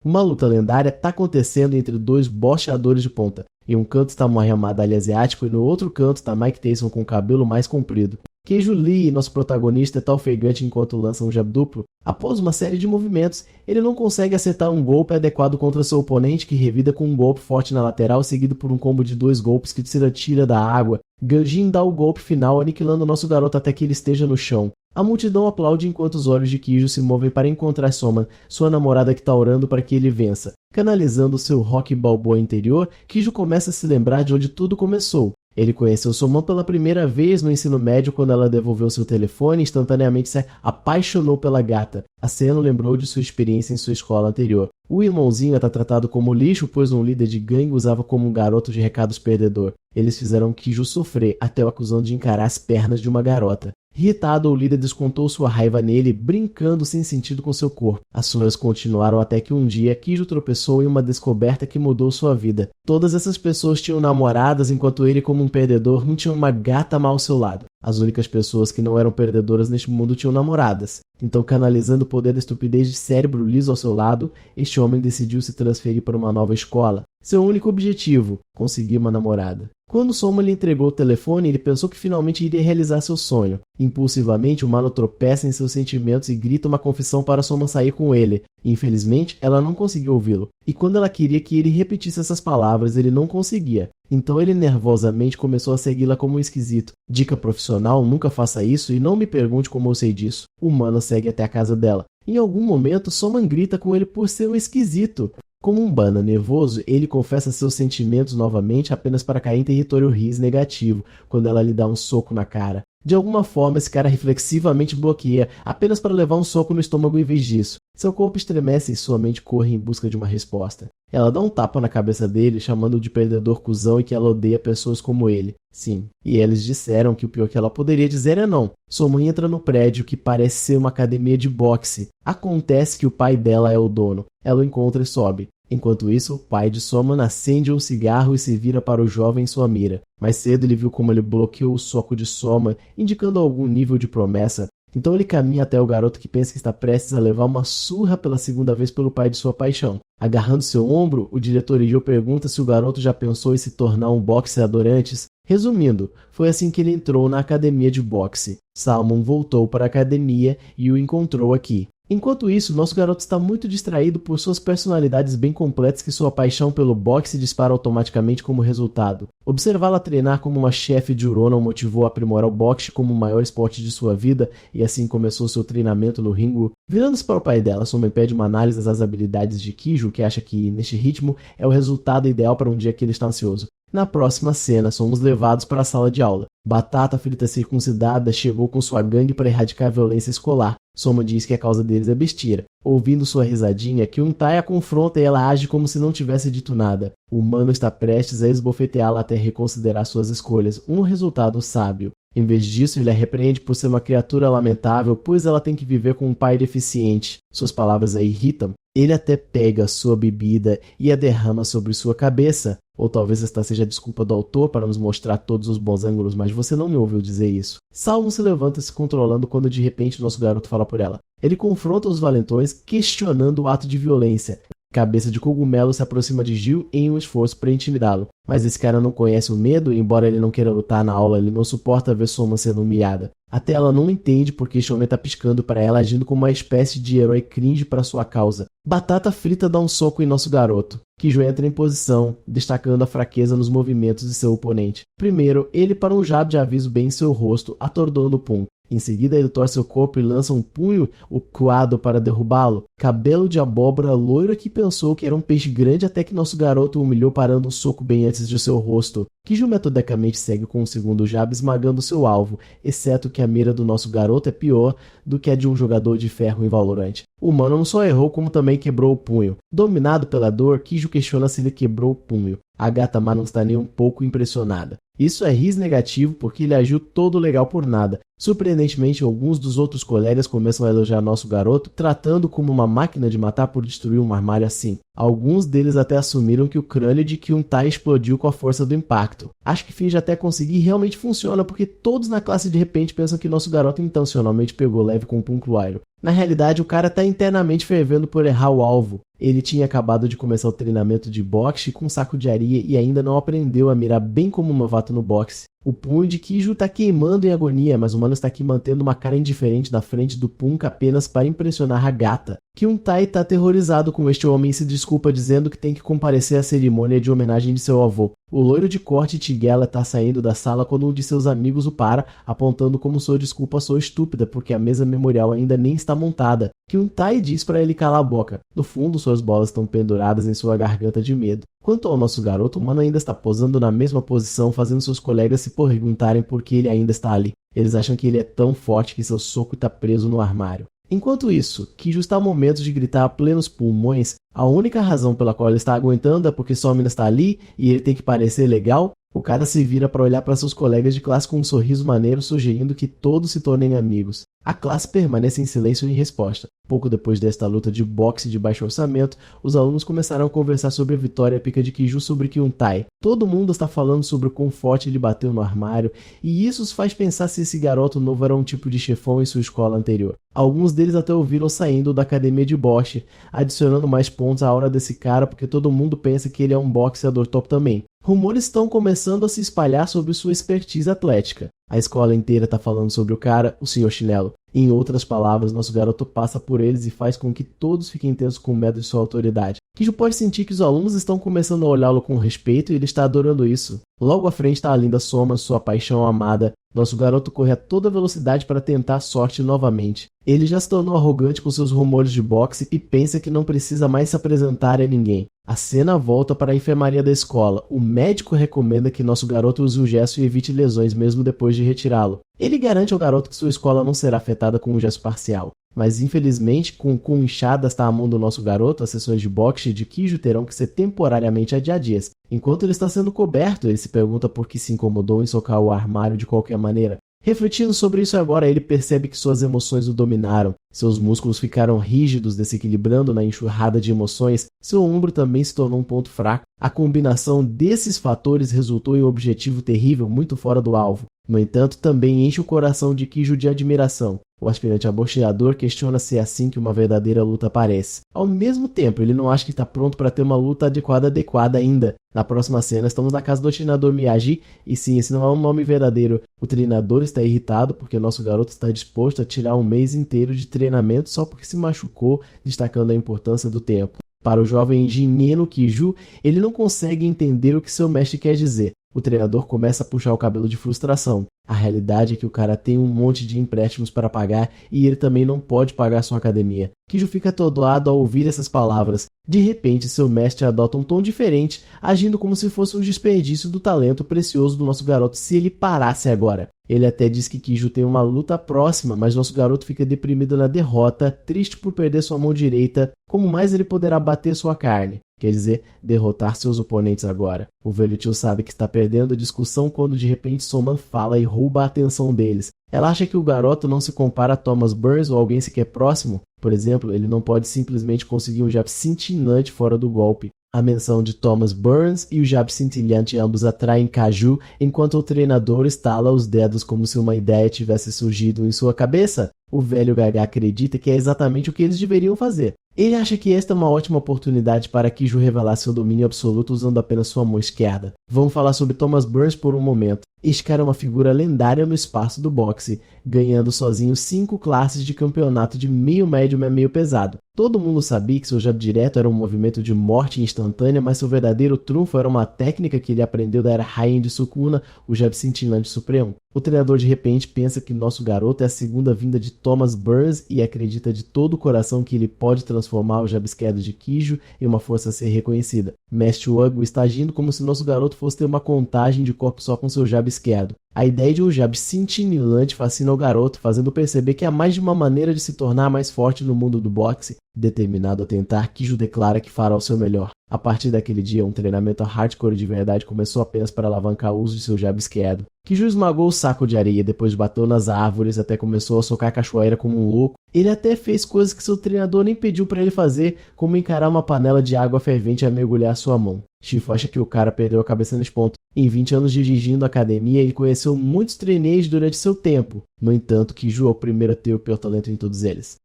Uma luta lendária tá acontecendo entre dois boxeadores de ponta. Em um canto está Muhammad Madalha asiático e no outro canto está Mike Tyson com o cabelo mais comprido. Keijo Lee, nosso protagonista, tá ofegante enquanto lança um jab duplo. Após uma série de movimentos, ele não consegue acertar um golpe adequado contra seu oponente, que revida com um golpe forte na lateral, seguido por um combo de 2 golpes que tira da água. Ganjin dá o golpe final, aniquilando nosso garoto até que ele esteja no chão. A multidão aplaude enquanto os olhos de Keijo se movem para encontrar Soma, sua namorada que tá orando para que ele vença. Canalizando seu rock balboa interior, Keijo começa a se lembrar de onde tudo começou. Ele conheceu Soma pela primeira vez no ensino médio quando ela devolveu seu telefone e instantaneamente se apaixonou pela gata. A cena lembrou de sua experiência em sua escola anterior. O irmãozinho era tratado como lixo, pois um líder de gangue usava como um garoto de recados perdedor. Eles fizeram Keijo sofrer, até o acusando de encarar as pernas de uma garota. Irritado, o líder descontou sua raiva nele, brincando sem sentido com seu corpo. As sonhos continuaram até que um dia Keijo tropeçou em uma descoberta que mudou sua vida. Todas essas pessoas tinham namoradas, enquanto ele, como um perdedor, não tinha uma gata mal ao seu lado. As únicas pessoas que não eram perdedoras neste mundo tinham namoradas. Então, canalizando o poder da estupidez de cérebro liso ao seu lado, este homem decidiu se transferir para uma nova escola. Seu único objetivo: conseguir uma namorada. Quando Soma lhe entregou o telefone, ele pensou que finalmente iria realizar seu sonho. Impulsivamente, o Mano tropeça em seus sentimentos e grita uma confissão para Soma sair com ele. Infelizmente, ela não conseguiu ouvi-lo. E quando ela queria que ele repetisse essas palavras, ele não conseguia. Então ele nervosamente começou a segui-la como um esquisito. Dica profissional: nunca faça isso e não me pergunte como eu sei disso. O Mano segue até a casa dela. Em algum momento, Soma grita com ele por ser um esquisito. Como um bana nervoso, ele confessa seus sentimentos novamente apenas para cair em território Riz negativo, quando ela lhe dá um soco na cara. De alguma forma, esse cara reflexivamente bloqueia, apenas para levar um soco no estômago em vez disso. Seu corpo estremece e sua mente corre em busca de uma resposta. Ela dá um tapa na cabeça dele, chamando-o de perdedor cuzão e que ela odeia pessoas como ele. Sim, e eles disseram que o pior que ela poderia dizer é não. Sua mãe entra no prédio, que parece ser uma academia de boxe. Acontece que o pai dela é o dono. Ela o encontra e sobe. Enquanto isso, o pai de Soma acende um cigarro e se vira para o jovem em sua mira. Mais cedo ele viu como ele bloqueou o soco de Soma, indicando algum nível de promessa. Então ele caminha até o garoto que pensa que está prestes a levar uma surra pela segunda vez pelo pai de sua paixão. Agarrando seu ombro, o diretor Yu pergunta se o garoto já pensou em se tornar um boxeador antes. Resumindo, foi assim que ele entrou na academia de boxe. Salmon voltou para a academia e o encontrou aqui. Enquanto isso, nosso garoto está muito distraído por suas personalidades bem completas que sua paixão pelo boxe dispara automaticamente como resultado. Observá-la treinar como uma chefe de Urona o motivou a aprimorar o boxe como o maior esporte de sua vida e assim começou seu treinamento no ringue. Virando-se para o pai dela, Soma pede uma análise das habilidades de Keijo, que acha que, neste ritmo, é o resultado ideal para um dia que ele está ansioso. Na próxima cena, somos levados para a sala de aula. Batata Frita circuncidada chegou com sua gangue para erradicar a violência escolar. Soma diz que a causa deles é besteira. Ouvindo sua risadinha, Kyuntae a confronta e ela age como se não tivesse dito nada. O humano está prestes a esbofeteá-la até reconsiderar suas escolhas, um resultado sábio. Em vez disso, ele a repreende por ser uma criatura lamentável, pois ela tem que viver com um pai deficiente. Suas palavras a irritam. Ele até pega sua bebida e a derrama sobre sua cabeça. Ou talvez esta seja a desculpa do autor para nos mostrar todos os bons ângulos, mas você não me ouviu dizer isso. Salmon se levanta se controlando quando de repente nosso garoto fala por ela. Ele confronta os valentões, questionando o ato de violência. Cabeça de cogumelo se aproxima de Gil em um esforço para intimidá-lo. Mas esse cara não conhece o medo e, embora ele não queira lutar na aula, ele não suporta ver Soma sendo humilhada. Até ela não entende porque Shonen tá piscando para ela, agindo como uma espécie de herói cringe para sua causa. Batata Frita dá um soco em nosso garoto. Keijo entra em posição, destacando a fraqueza nos movimentos de seu oponente. Primeiro, ele para um jab de aviso bem em seu rosto, atordoando o punho. Em seguida, ele torce seu corpo e lança um punho, o Kuado, para derrubá-lo. Cabelo de abóbora loiro que pensou que era um peixe grande até que nosso garoto o humilhou parando um soco bem antes de seu rosto. Keijo metodicamente segue com o segundo jab esmagando seu alvo, exceto que a mira do nosso garoto é pior do que a de um jogador de ferro em Valorant. O humano não só errou como também quebrou o punho. Dominado pela dor, Keijo questiona se ele quebrou o punho. A gata má não está nem um pouco impressionada. Isso é Riz negativo porque ele agiu todo legal por nada. Surpreendentemente, alguns dos outros colegas começam a elogiar nosso garoto, tratando como uma máquina de matar por destruir um armário assim. Alguns deles até assumiram que o crânio de Kyuntae explodiu com a força do impacto. Acho que finge até conseguir e realmente funciona porque todos na classe de repente pensam que nosso garoto intencionalmente pegou leve com um Punkwire. Na realidade, o cara tá internamente fervendo por errar o alvo. Ele tinha acabado de começar o treinamento de boxe com um saco de areia e ainda não aprendeu a mirar bem como um novato no boxe. O punho de Kiju tá queimando em agonia, mas o mano está aqui mantendo uma cara indiferente na frente do Punk apenas para impressionar a gata. Kyun-tai tá aterrorizado com este homem e se desculpa dizendo que tem que comparecer à cerimônia de homenagem de seu avô. O loiro de corte Tigela tá saindo da sala quando um de seus amigos o para, apontando como sua desculpa sou estúpida porque a mesa memorial ainda nem está montada. Kyun-tai diz para ele calar a boca. No fundo, suas bolas estão penduradas em sua garganta de medo. Quanto ao nosso garoto, o mano ainda está posando na mesma posição, fazendo seus colegas se perguntarem por que ele ainda está ali. Eles acham que ele é tão forte que seu soco está preso no armário. Enquanto isso, Kiju está a momentos de gritar a plenos pulmões. A única razão pela qual ele está aguentando é porque sua mina está ali e ele tem que parecer legal. O cara se vira para olhar para seus colegas de classe com um sorriso maneiro, sugerindo que todos se tornem amigos. A classe permanece em silêncio em resposta. Pouco depois desta luta de boxe de baixo orçamento, os alunos começaram a conversar sobre a vitória épica de Kiju sobre Kyun-tai. Todo mundo está falando sobre o quão forte ele bateu no armário, e isso os faz pensar se esse garoto novo era um tipo de chefão em sua escola anterior. Alguns deles até ouviram saindo da academia de boxe, adicionando mais pontos à aura desse cara porque todo mundo pensa que ele é um boxeador top também. Rumores estão começando a se espalhar sobre sua expertise atlética. A escola inteira está falando sobre o cara, o Sr. Chinelo. Em outras palavras, nosso garoto passa por eles e faz com que todos fiquem tensos com medo de sua autoridade. Kiju pode sentir que os alunos estão começando a olhá-lo com respeito e ele está adorando isso. Logo à frente está a linda Soma, sua paixão amada. Nosso garoto corre a toda velocidade para tentar a sorte novamente. Ele já se tornou arrogante com seus rumores de boxe e pensa que não precisa mais se apresentar a ninguém. A cena volta para a enfermaria da escola. O médico recomenda que nosso garoto use o gesso e evite lesões mesmo depois de retirá-lo. Ele garante ao garoto que sua escola não será afetada com um gesso parcial. Mas infelizmente, com inchadas tá a mão do nosso garoto, as sessões de boxe de Kiju terão que ser temporariamente adiadas. Enquanto ele está sendo coberto, ele se pergunta por que se incomodou em socar o armário de qualquer maneira. Refletindo sobre isso agora, ele percebe que suas emoções o dominaram. Seus músculos ficaram rígidos, desequilibrando na enxurrada de emoções. Seu ombro também se tornou um ponto fraco. A combinação desses fatores resultou em um objetivo terrível muito fora do alvo. No entanto, também enche o coração de Kiju de admiração. O aspirante a boxeador questiona se é assim que uma verdadeira luta parece. Ao mesmo tempo, ele não acha que está pronto para ter uma luta adequada ainda. Na próxima cena, estamos na casa do treinador Miyagi, e sim, esse não é um nome verdadeiro. O treinador está irritado porque nosso garoto está disposto a tirar um mês inteiro de treinamento só porque se machucou, destacando a importância do tempo. Para o jovem Jineno Kiju, ele não consegue entender o que seu mestre quer dizer. O treinador começa a puxar o cabelo de frustração. A realidade é que o cara tem um monte de empréstimos para pagar e ele também não pode pagar sua academia. Kiju fica atordoado ao ouvir essas palavras. De repente, seu mestre adota um tom diferente, agindo como se fosse um desperdício do talento precioso do nosso garoto se ele parasse agora. Ele até diz que Kiju tem uma luta próxima, mas nosso garoto fica deprimido na derrota, triste por perder sua mão direita. Como mais ele poderá bater sua carne? Quer dizer, derrotar seus oponentes agora. O velho tio sabe que está perdendo a discussão quando de repente Soma fala e rouba a atenção deles. Ela acha que o garoto não se compara a Thomas Burns ou alguém sequer próximo. Por exemplo, ele não pode simplesmente conseguir um jab cintilante fora do golpe. A menção de Thomas Burns e o jab cintilante ambos atraem Kaju, enquanto o treinador estala os dedos como se uma ideia tivesse surgido em sua cabeça. O velho Gaga acredita que é exatamente o que eles deveriam fazer. Ele acha que esta é uma ótima oportunidade para Kiju revelar seu domínio absoluto usando apenas sua mão esquerda. Vamos falar sobre Thomas Burns por um momento. Este cara é uma figura lendária no espaço do boxe, ganhando sozinho 5 classes de campeonato de meio médio e meio pesado. Todo mundo sabia que seu jab direto era um movimento de morte instantânea, mas seu verdadeiro trunfo era uma técnica que ele aprendeu da era Heian de Sukuna, o jab cintilante supremo. O treinador de repente pensa que nosso garoto é a segunda vinda de Thomas Burns e acredita de todo o coração que ele pode transformar o jab esquerdo de Kiju em uma força a ser reconhecida. Mestre Wago está agindo como se nosso garoto fosse ter uma contagem de corpo só com seu jab esquerdo. A ideia de um jab cintilante fascina o garoto, fazendo perceber que há mais de uma maneira de se tornar mais forte no mundo do boxe. Determinado a tentar, Kiju declara que fará o seu melhor. A partir daquele dia, um treinamento hardcore de verdade começou apenas para alavancar o uso de seu jab esquerdo. Kiju esmagou o saco de areia, depois bateu nas árvores, até começou a socar a cachoeira como um louco. Ele até fez coisas que seu treinador nem pediu para ele fazer, como encarar uma panela de água fervente e mergulhar sua mão. Shifu acha que o cara perdeu a cabeça nesse ponto. Em 20 anos dirigindo a academia, ele conheceu muitos treineiros durante seu tempo. No entanto, Kiju é o primeiro a ter o pior talento em todos eles.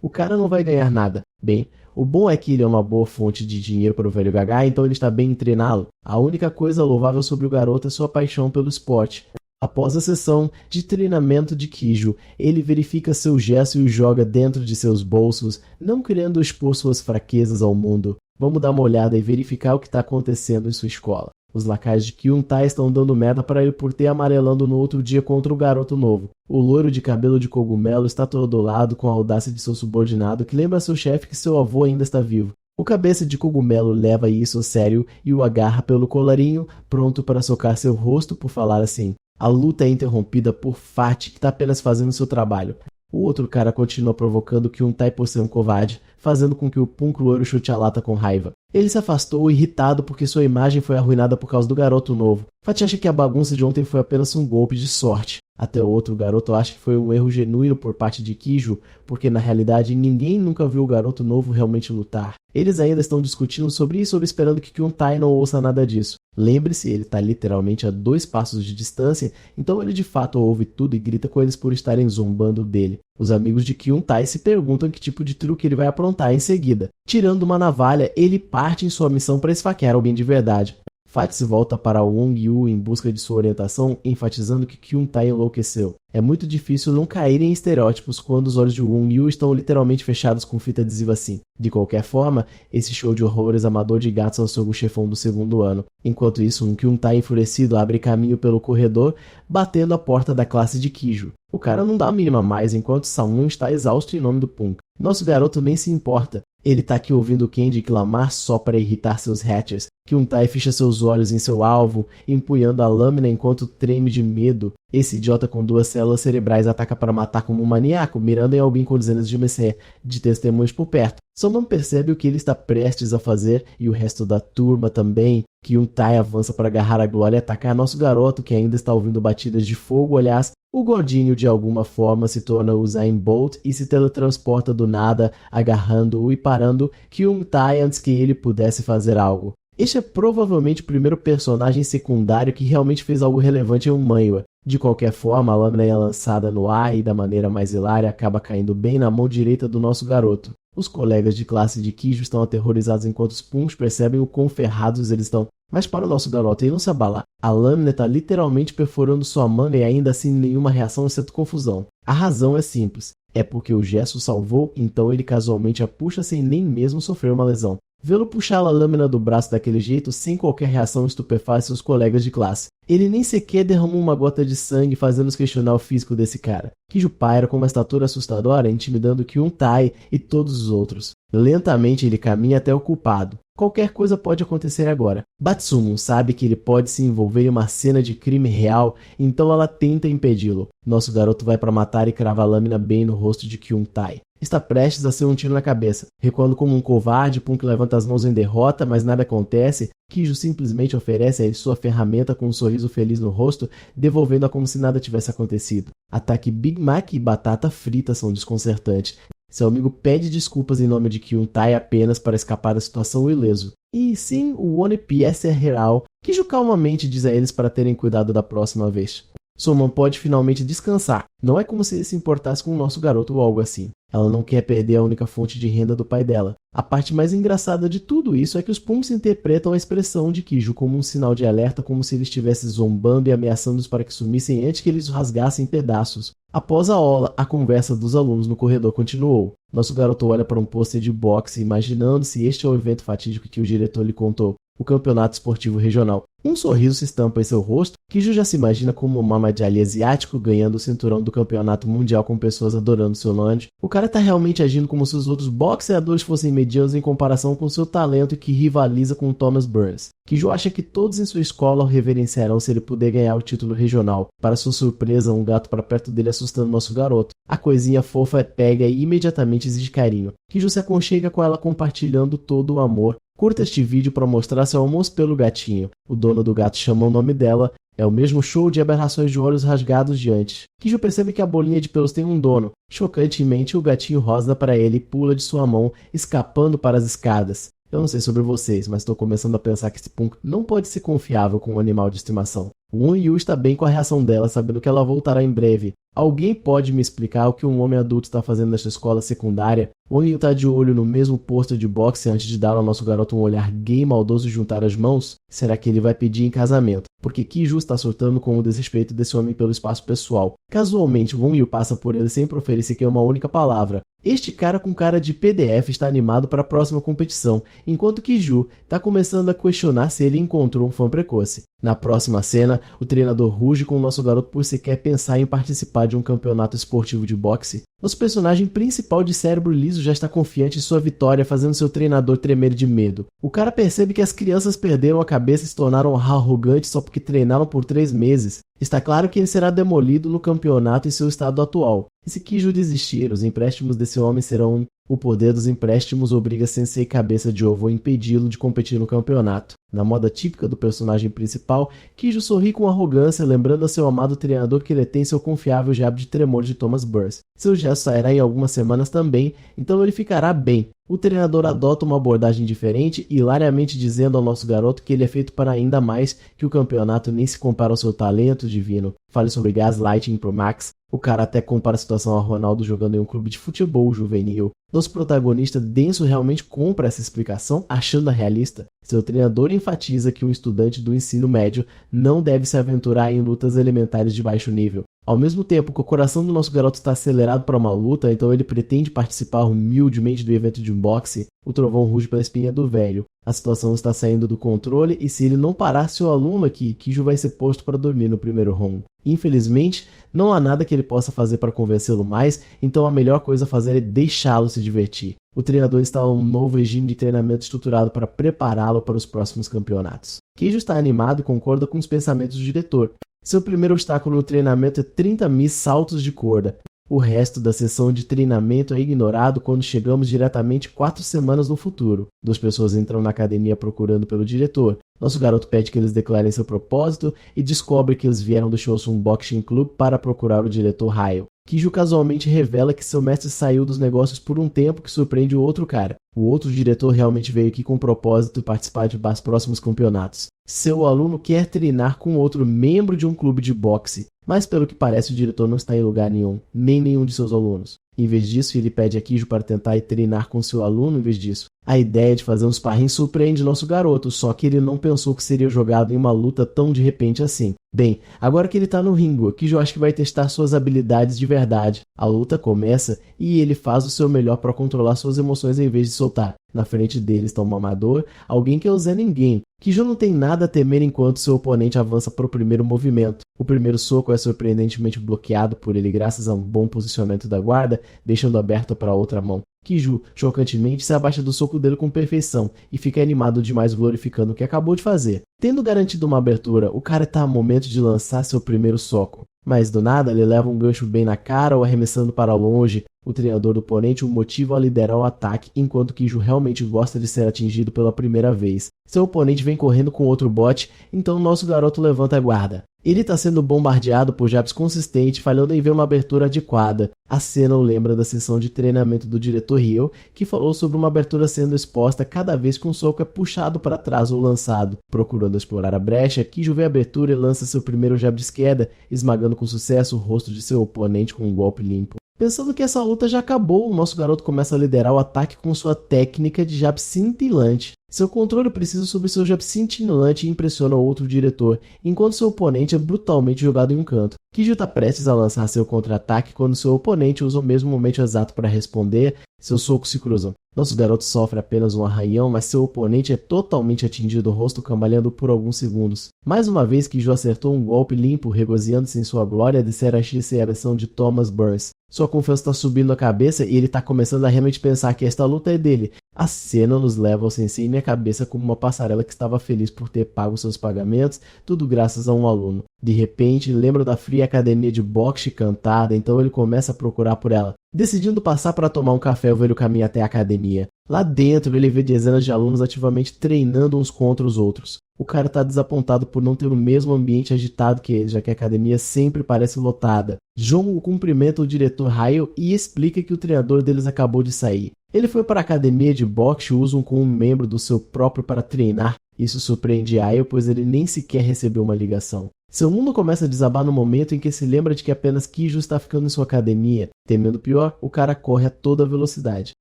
O cara não vai ganhar nada. Bem, O bom é que ele é uma boa fonte de dinheiro para o velho Gaga, então ele está bem em treiná-lo. A única coisa louvável sobre o garoto é sua paixão pelo esporte. Após a sessão de treinamento de Kiju, ele verifica seu gesto e o joga dentro de seus bolsos, não querendo expor suas fraquezas ao mundo. Vamos dar uma olhada e verificar o que está acontecendo em sua escola. Os lacaios de Kyun-Tai estão dando merda para ele por ter amarelando no outro dia contra o garoto novo. O loiro de cabelo de cogumelo está atordoado com a audácia de seu subordinado que lembra a seu chefe que seu avô ainda está vivo. O cabeça de cogumelo leva isso a sério e o agarra pelo colarinho, pronto para socar seu rosto por falar assim. A luta é interrompida por Fat, que está apenas fazendo seu trabalho. O outro cara continua provocando Kyun-Tai por ser um covarde, fazendo com que o punk loiro chute a lata com raiva. Ele se afastou, irritado porque sua imagem foi arruinada por causa do garoto novo. Fat acha que a bagunça de ontem foi apenas um golpe de sorte. Até o outro garoto acha que foi um erro genuíno por parte de Kiju, porque na realidade ninguém nunca viu o garoto novo realmente lutar. Eles ainda estão discutindo sobre isso, esperando que Kyun-Tai não ouça nada disso. Lembre-se, ele está literalmente a 2 passos de distância, então ele de fato ouve tudo e grita com eles por estarem zombando dele. Os amigos de Kyun-Tai se perguntam que tipo de truque ele vai aprontar em seguida. Tirando uma navalha, ele parte em sua missão para esfaquear alguém de verdade. Fat se volta para Wong Yu em busca de sua orientação, enfatizando que Kyun-Tai enlouqueceu. É muito difícil não cair em estereótipos quando os olhos de Wong Yu estão literalmente fechados com fita adesiva assim. De qualquer forma, esse show de horrores amador de gatos é o seu chefão do 2º ano. Enquanto isso, um Kyun-Tai enfurecido abre caminho pelo corredor, batendo a porta da classe de Kiju. O cara não dá a mínima mais enquanto Samun está exausto em nome do punk. Nosso garoto nem se importa. Ele tá aqui ouvindo o Candy clamar só para irritar seus hatchers. Kyun-Tai fecha seus olhos em seu alvo, empunhando a lâmina enquanto treme de medo. Esse idiota com 2 células cerebrais ataca para matar como um maníaco, mirando em alguém com dezenas de testemunhos por perto. Só não percebe o que ele está prestes a fazer e o resto da turma também. Kyun-Tai avança para agarrar a Glória e atacar nosso garoto, que ainda está ouvindo batidas de fogo. Aliás, o gordinho de alguma forma se torna o Usain Bolt e se teletransporta do nada, agarrando-o e parando Kyun-Tai antes que ele pudesse fazer algo. Este é provavelmente o primeiro personagem secundário que realmente fez algo relevante em um manhwa. De qualquer forma, a lâmina é lançada no ar e da maneira mais hilária acaba caindo bem na mão direita do nosso garoto. Os colegas de classe de Kiju estão aterrorizados enquanto os punks percebem o quão ferrados eles estão. Mas para o nosso garoto ele não se abalar. A lâmina está literalmente perfurando sua manga e ainda assim nenhuma reação exceto confusão. A razão é simples. É porque o gesto o salvou, então ele casualmente a puxa sem nem mesmo sofrer uma lesão. Vê-lo puxar a lâmina do braço daquele jeito sem qualquer reação estupefaz seus colegas de classe. Ele nem sequer derramou uma gota de sangue fazendo-nos questionar o físico desse cara. Kiju paira com uma estatura assustadora, intimidando Kyun-Tai e todos os outros. Lentamente ele caminha até o culpado. Qualquer coisa pode acontecer agora. Batsumun sabe que ele pode se envolver em uma cena de crime real, então ela tenta impedi-lo. Nosso garoto vai para matar e crava a lâmina bem no rosto de Kyun-Tai. Está prestes a ser um tiro na cabeça. Recuando como um covarde, Punk levanta as mãos em derrota, mas nada acontece. Kiju simplesmente oferece a ele sua ferramenta com um sorriso feliz no rosto, devolvendo-a como se nada tivesse acontecido. Ataque Big Mac e batata frita são desconcertantes. Seu amigo pede desculpas em nome de Kyun-Tai apenas para escapar da situação ileso. E sim, o One Piece é real. Kiju calmamente diz a eles para terem cuidado da próxima vez. Soman pode finalmente descansar. Não é como se ele se importasse com o nosso garoto ou algo assim. Ela não quer perder a única fonte de renda do pai dela. A parte mais engraçada de tudo isso é que os punks interpretam a expressão de Kiju como um sinal de alerta, como se ele estivesse zombando e ameaçando-os para que sumissem antes que eles rasgassem pedaços. Após a aula, a conversa dos alunos no corredor continuou. Nosso garoto olha para um pôster de boxe, imaginando se este é o evento fatídico que o diretor lhe contou, o campeonato esportivo regional. Um sorriso se estampa em seu rosto. Kiju já se imagina como um Muhammad Ali asiático ganhando o cinturão do campeonato mundial com pessoas adorando seu lunge. O cara tá realmente agindo como se os outros boxeadores fossem medianos em comparação com seu talento e que rivaliza com Thomas Burns. Kiju acha que todos em sua escola o reverenciarão se ele puder ganhar o título regional. Para sua surpresa, um gato para perto dele assustando nosso garoto. A coisinha fofa pega e imediatamente exige carinho. Kiju se aconchega com ela compartilhando todo o amor. Curta este vídeo para mostrar seu almoço pelo gatinho. O dono do gato chama o nome dela. É o mesmo show de aberrações de olhos rasgados de antes. Kiju percebe que a bolinha de pelos tem um dono. Chocantemente, o gatinho rosa para ele e pula de sua mão, escapando para as escadas. Eu não sei sobre vocês, mas estou começando a pensar que esse punk não pode ser confiável com um animal de estimação. O Won Yu está bem com a reação dela, sabendo que ela voltará em breve. Alguém pode me explicar o que um homem adulto está fazendo nessa escola secundária? Ou ele está de olho no mesmo pôster de boxe antes de dar ao nosso garoto um olhar gay maldoso e juntar as mãos? Será que ele vai pedir em casamento? Porque Kiju está surtando com o desrespeito desse homem pelo espaço pessoal. Casualmente, Won Yu passa por ele sem proferir sequer uma única palavra. Este cara com cara de PDF está animado para a próxima competição, enquanto Kiju está começando a questionar se ele encontrou um fã precoce. Na próxima cena, o treinador ruge com o nosso garoto por sequer pensar em participar de um campeonato esportivo de boxe. Nosso personagem principal de cérebro liso já está confiante em sua vitória, fazendo seu treinador tremer de medo. O cara percebe que as crianças perderam a cabeça e se tornaram arrogantes só porque treinaram por 3 meses. Está claro que ele será demolido no campeonato em seu estado atual. E se Kiju desistir, os empréstimos desse homem serão... O poder dos empréstimos obriga Sensei Cabeça de Ovo a impedi-lo de competir no campeonato. Na moda típica do personagem principal, Kiju sorri com arrogância, lembrando a seu amado treinador que ele tem seu confiável jab de tremor de Thomas Burns. Seu gesto sairá em algumas semanas também, então ele ficará bem. O treinador adota uma abordagem diferente, hilariamente dizendo ao nosso garoto que ele é feito para ainda mais, que o campeonato nem se compara ao seu talento divino. Fale sobre Gaslighting Pro Max. O cara até compara a situação a Ronaldo jogando em um clube de futebol juvenil. Nosso protagonista denso realmente compra essa explicação, achando-a realista. Seu treinador enfatiza que um estudante do ensino médio não deve se aventurar em lutas elementares de baixo nível. Ao mesmo tempo que o coração do nosso garoto está acelerado para uma luta, então ele pretende participar humildemente do evento de boxe, o trovão ruge pela espinha do velho. A situação está saindo do controle e se ele não parar seu aluno aqui, Kiju vai ser posto para dormir no primeiro round. Infelizmente, não há nada que ele possa fazer para convencê-lo mais, então a melhor coisa a fazer é deixá-lo se divertir. O treinador instala um novo regime de treinamento estruturado para prepará-lo para os próximos campeonatos. Kiju está animado e concorda com os pensamentos do diretor. Seu primeiro obstáculo no treinamento é 30 mil saltos de corda. O resto da sessão de treinamento é ignorado quando chegamos diretamente 4 semanas no futuro. 2 pessoas entram na academia procurando pelo diretor. Nosso garoto pede que eles declarem seu propósito e descobre que eles vieram do Chosun Boxing Club para procurar o diretor Ryo. Kiju casualmente revela que seu mestre saiu dos negócios por um tempo, que surpreende o outro cara. O outro diretor realmente veio aqui com o propósito de participar de próximos campeonatos. Seu aluno quer treinar com outro membro de um clube de boxe, mas pelo que parece o diretor não está em lugar nenhum, nem nenhum de seus alunos. Em vez disso, ele pede a Kiju para tentar treinar com seu aluno em vez disso. A ideia de fazer um sparring surpreende nosso garoto, só que ele não pensou que seria jogado em uma luta tão de repente assim. Bem, agora que ele tá no ringue, Kiju acha que vai testar suas habilidades de verdade. A luta começa e ele faz o seu melhor para controlar suas emoções em vez de soltar. Na frente dele está um amador, alguém que é o Zé Ninguém. Kiju não tem nada a temer enquanto seu oponente avança para o primeiro movimento. O primeiro soco é surpreendentemente bloqueado por ele graças a um bom posicionamento da guarda, deixando aberta para a outra mão. Kiju, chocantemente, se abaixa do soco dele com perfeição e fica animado demais glorificando o que acabou de fazer. Tendo garantido uma abertura, o cara está a momento de lançar seu primeiro soco. Mas do nada, ele leva um gancho bem na cara ou arremessando para longe. O treinador do oponente o motiva a liderar o ataque, enquanto Kiju realmente gosta de ser atingido pela primeira vez. Seu oponente vem correndo com outro bote, então nosso garoto levanta a guarda. Ele está sendo bombardeado por jabs consistentes, falhando em ver uma abertura adequada. A cena o lembra da sessão de treinamento do diretor Ryo, que falou sobre uma abertura sendo exposta cada vez que um soco é puxado para trás ou lançado. Procurando explorar a brecha, Kiju vê a abertura e lança seu primeiro jab de esquerda, esmagando com sucesso o rosto de seu oponente com um golpe limpo. Pensando que essa luta já acabou, o nosso garoto começa a liderar o ataque com sua técnica de jab cintilante. Seu controle preciso sobre seu jab cintilante e impressiona o outro diretor, enquanto seu oponente é brutalmente jogado em um canto. Kiju está prestes a lançar seu contra-ataque quando seu oponente usa o mesmo momento exato para responder, seus socos se cruzam. Nosso garoto sofre apenas um arranhão, mas seu oponente é totalmente atingido, o rosto cambaleando por alguns segundos. Mais uma vez, Kiju acertou um golpe limpo, regoziando-se em sua glória de ser a versão de Thomas Burns. Sua confiança está subindo a cabeça e ele está começando a realmente pensar que esta luta é dele. A cena nos leva ao sensei em minha cabeça como uma passarela que estava feliz por ter pago seus pagamentos, tudo graças a um aluno. De repente, lembra da fria academia de boxe cantada, então ele começa a procurar por ela. Decidindo passar para tomar um café, o velho caminha até a academia. Lá dentro, ele vê dezenas de alunos ativamente treinando uns contra os outros. O cara está desapontado por não ter o mesmo ambiente agitado que ele, já que a academia sempre parece lotada. Jong cumprimenta o diretor Ryo e explica que o treinador deles acabou de sair. Ele foi para a academia de boxe e usam com um membro do seu próprio para treinar. Isso surpreende Ryo, pois ele nem sequer recebeu uma ligação. Seu mundo começa a desabar no momento em que se lembra de que apenas Kiju está ficando em sua academia. Temendo o pior, o cara corre a toda velocidade.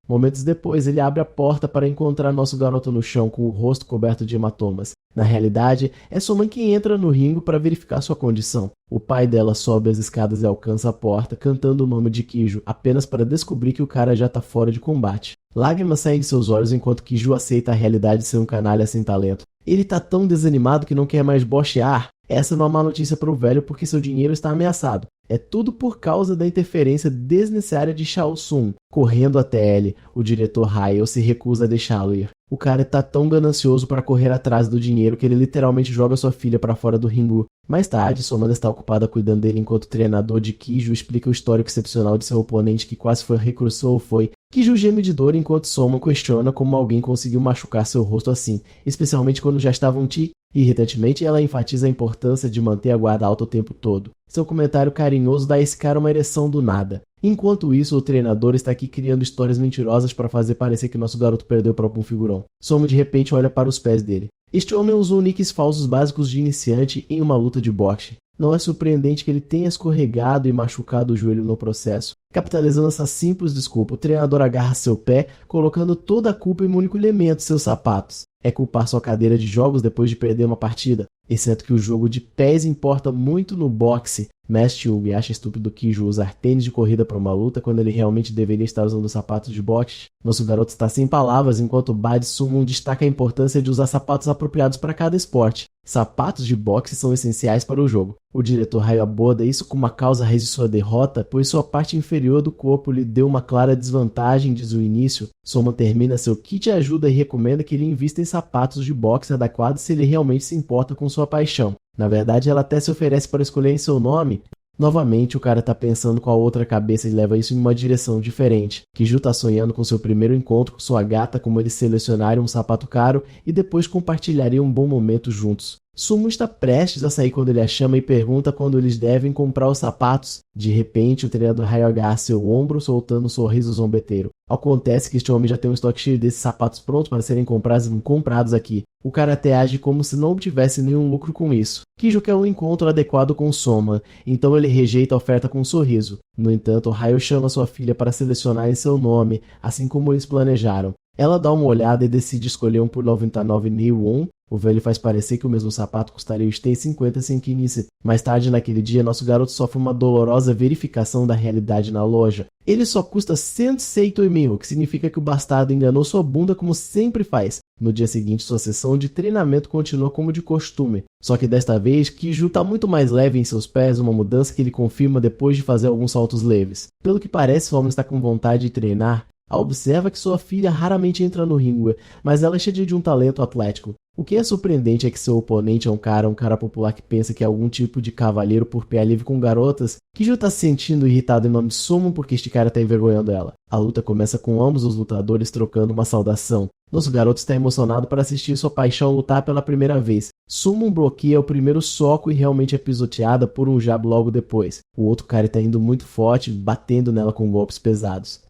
Momentos depois, ele abre a porta para encontrar nosso garoto no chão com o rosto coberto de hematomas. Na realidade, é sua mãe quem entra no ringue para verificar sua condição. O pai dela sobe as escadas e alcança a porta, cantando o nome de Kiju, apenas para descobrir que o cara já está fora de combate. Lágrimas saem de seus olhos enquanto Kiju aceita a realidade de ser um canalha sem talento. Ele tá tão desanimado que não quer mais boxear. Essa é uma má notícia para o velho porque seu dinheiro está ameaçado. É tudo por causa da interferência desnecessária de Shao Tsung. Correndo até ele, o diretor Ryle se recusa a deixá-lo ir. O cara tá tão ganancioso para correr atrás do dinheiro que ele literalmente joga sua filha para fora do ringue. Mais tarde, sua mãe está ocupada cuidando dele enquanto o treinador de Kiju explica o histórico excepcional de seu oponente que quase foi recurso foi. Kiju geme de dor enquanto Soma questiona como alguém conseguiu machucar seu rosto assim, especialmente quando já estavam Irritantemente, ela enfatiza a importância de manter a guarda alta o tempo todo. Seu comentário carinhoso dá a esse cara uma ereção do nada. Enquanto isso, o treinador está aqui criando histórias mentirosas para fazer parecer que nosso garoto perdeu para algum figurão. Soma de repente olha para os pés dele. Este homem usou nicks falsos básicos de iniciante em uma luta de boxe. Não é surpreendente que ele tenha escorregado e machucado o joelho no processo. Capitalizando essa simples desculpa, o treinador agarra seu pé, colocando toda a culpa em um único elemento, seus sapatos. É culpar sua cadeira de jogos depois de perder uma partida. Exceto que o jogo de pés importa muito no boxe. Mestre Yugi acha estúpido Kiju usar tênis de corrida para uma luta quando ele realmente deveria estar usando sapatos de boxe. Nosso garoto está sem palavras enquanto Bad Summon destaca a importância de usar sapatos apropriados para cada esporte. Sapatos de boxe são essenciais para o jogo. O diretor Ryo aborda isso como uma causa raiz de sua derrota, pois sua parte inferior do corpo lhe deu uma clara desvantagem desde o início. Soma termina seu kit de ajuda e recomenda que ele invista em sapatos de boxe adequados se ele realmente se importa com sua paixão. Na verdade, ela até se oferece para escolher em seu nome. Novamente, o cara tá pensando com a outra cabeça e leva isso em uma direção diferente. Kiju tá sonhando com seu primeiro encontro com sua gata, como eles selecionariam um sapato caro e depois compartilhariam um bom momento juntos. Sumo está prestes a sair quando ele a chama e pergunta quando eles devem comprar os sapatos. De repente, o treinador Ryo agarra seu ombro, soltando um sorriso zombeteiro. Acontece que este homem já tem um estoque cheio desses sapatos prontos para serem comprados aqui. O cara até age como se não obtivesse nenhum lucro com isso. Kiju quer um encontro adequado com Soma, então ele rejeita a oferta com um sorriso. No entanto, Ryo chama sua filha para selecionar em seu nome, assim como eles planejaram. Ela dá uma olhada e decide escolher um por 99 Niwon. O velho faz parecer que o mesmo sapato custaria os T50 sem que inicie. Mais tarde naquele dia, nosso garoto sofre uma dolorosa verificação da realidade na loja. Ele só custa 106 mil, que significa que o bastardo enganou sua bunda como sempre faz. No dia seguinte, sua sessão de treinamento continua como de costume. Só que desta vez, Kiju está muito mais leve em seus pés, uma mudança que ele confirma depois de fazer alguns saltos leves. Pelo que parece, o homem está com vontade de treinar. Observa que sua filha raramente entra no ringue, mas ela é cheia de um talento atlético. O que é surpreendente é que seu oponente é um cara popular que pensa que é algum tipo de cavalheiro por pé livre com garotas. Kiju tá se sentindo irritado em nome de Summon porque este cara tá envergonhando ela. A luta começa com ambos os lutadores trocando uma saudação. Nosso garoto está emocionado para assistir sua paixão lutar pela primeira vez. Summon bloqueia o primeiro soco e realmente é pisoteada por um jab logo depois. O outro cara está indo muito forte, batendo nela com golpes pesados.